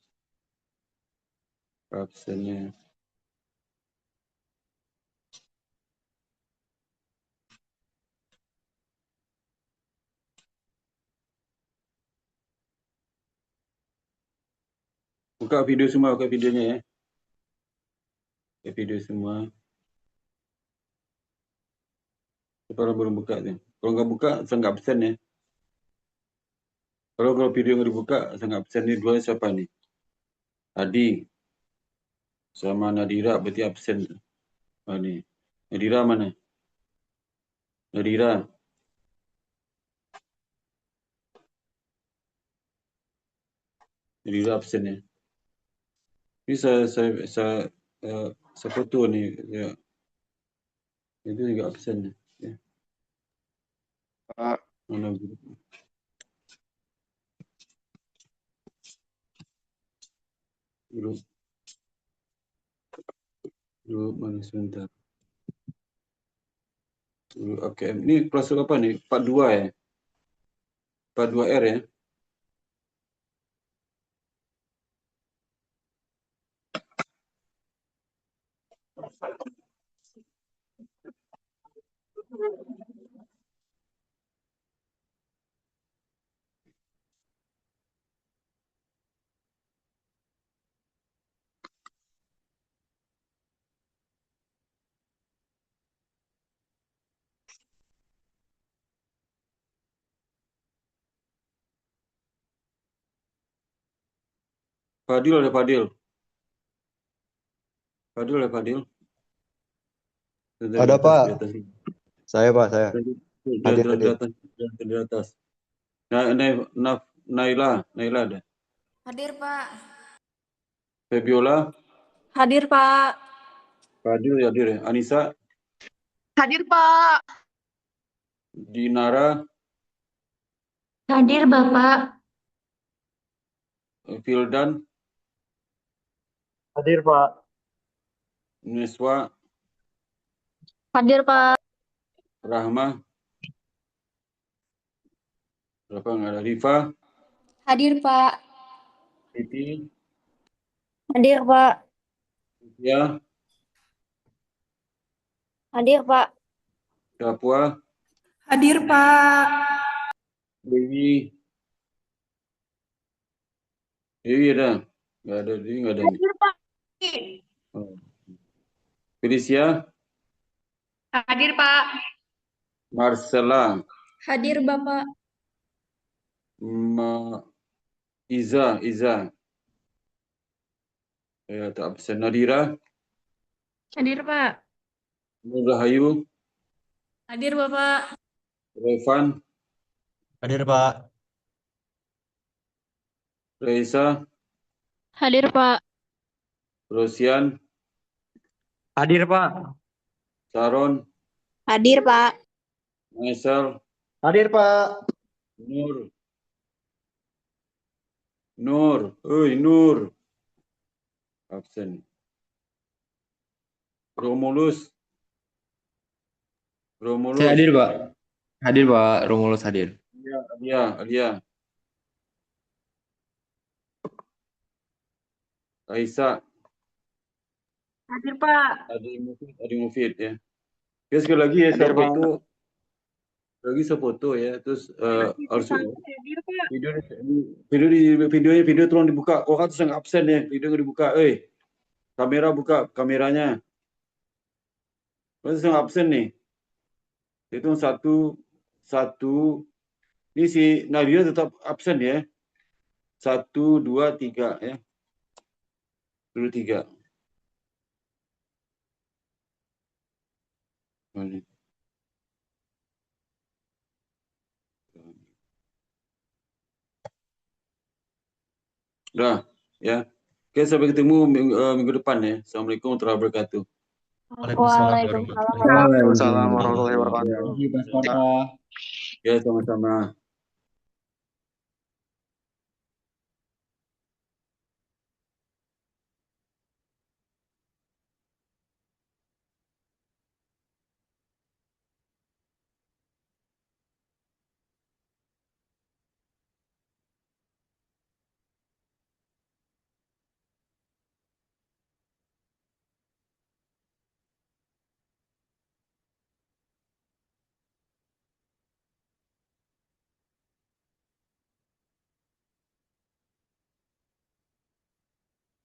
Absennya. Buka video semua, buka videonya ya. Buka video semua. Kalau belum buka tuh. Kalau nggak buka, saya nggak absen ya. Kalau video nggak dibuka, saya nggak absen. Ini dua siapa nih? Adi sama Nadira berarti absen. Oh, nih. Nadira mana? Nadira. Nadira absen ya. Ini saya foto nih. Ya. Itu juga absen ya. Pak. Mana grup mana sebentar. Oke, ini kelas apa nih? 42 ya? 42R ya? Fadil ada Fadil. Fadil ada Fadil. Ada Pak. Saya Pak, saya. Hadir, hadir. Di atas. Naila ada. Hadir, Pak. Febiola. Hadir, Pak. Fadil hadir ya. Anissa. Hadir, Pak. Dinara. Hadir, Bapak. Fildan. Hadir Pak. Neswa. Hadir, Pak. Rahma. Berapa nggak ada? Rifa. Hadir, Pak. Titi. Hadir, Pak. Ya. Hadir, Pak. Dapua. Hadir, Pak. Dewi. Dewi ada? Nggak ada. Dewi nggak ada. Hadir, Pak. Oh. Felicia. Hadir, Pak. Marcella. Hadir, Bapak. Iza. Ya, tak absen. Nadira. Hadir, Pak. Nur Rahayu. Hadir, Bapak. Revan. Hadir Pak. Raisa. Hadir, Pak. Rosian. Hadir Pak. Sharon. Hadir, Pak. Maisel. Hadir Pak. Nur. Absen. Romulus. Saya hadir, Pak. Hadir, Pak. Romulus hadir. Alia. Raisa. Hadir, Pak. Adi Mufid ya. Ya sekali lagi ya, saya foto. Lagi saya foto ya. Terus harus video tolong dibuka. Kok kan tuh absen ya. Video nggak dibuka. Kamera buka kameranya. Berarti yang absen nih. Hitung 1, 1. Ini si Nadia tetap absen ya. 1, 2, 3 ya. Dulu 3. Udah ya. Oke, sampai ketemu minggu depan ya. Assalamualaikum warahmatullahi wabarakatuh. Waalaikumsalam warahmatullahi Waalaikumsalam warahmatullahi wabarakatuh. Terima kasih, Pak Sparta. Ya, sama-sama.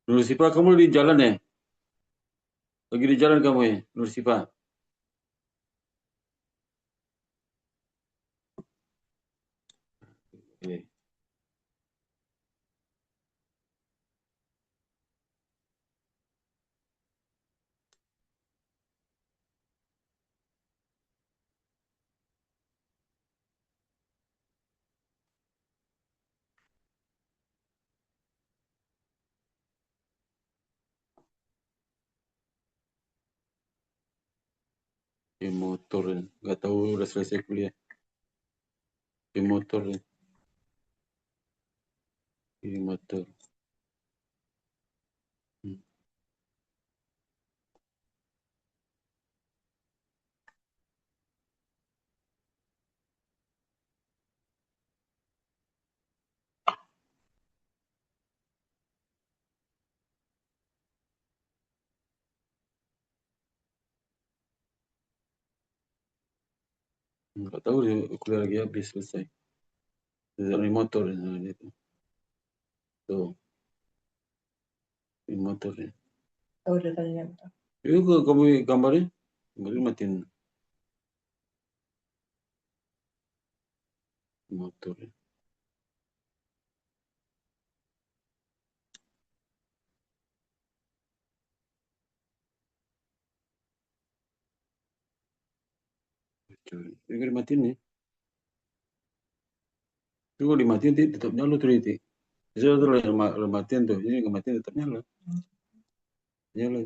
Nur Sifa, kamu di jalan ya? Lagi di jalan kamu ya, Nur Sifa? Oke. Di motor ya. Nggak tahu udah selesai kuliah. Di motor ya. Di motor. Nggak tahu dia kuliah lagi habis selesai. Di motor ya. Itu. Tuh. Di motor ya. Oh, udah tanya. Itu kamu gambarnya? Gambarnya matiin. Di motor ya. Ini kan dimatiin nih. Itu kalau dimatiin tetap nyala tuh itu. Bisa tuh matiin tuh. Ini nggak matiin tetap nyala. Nyala.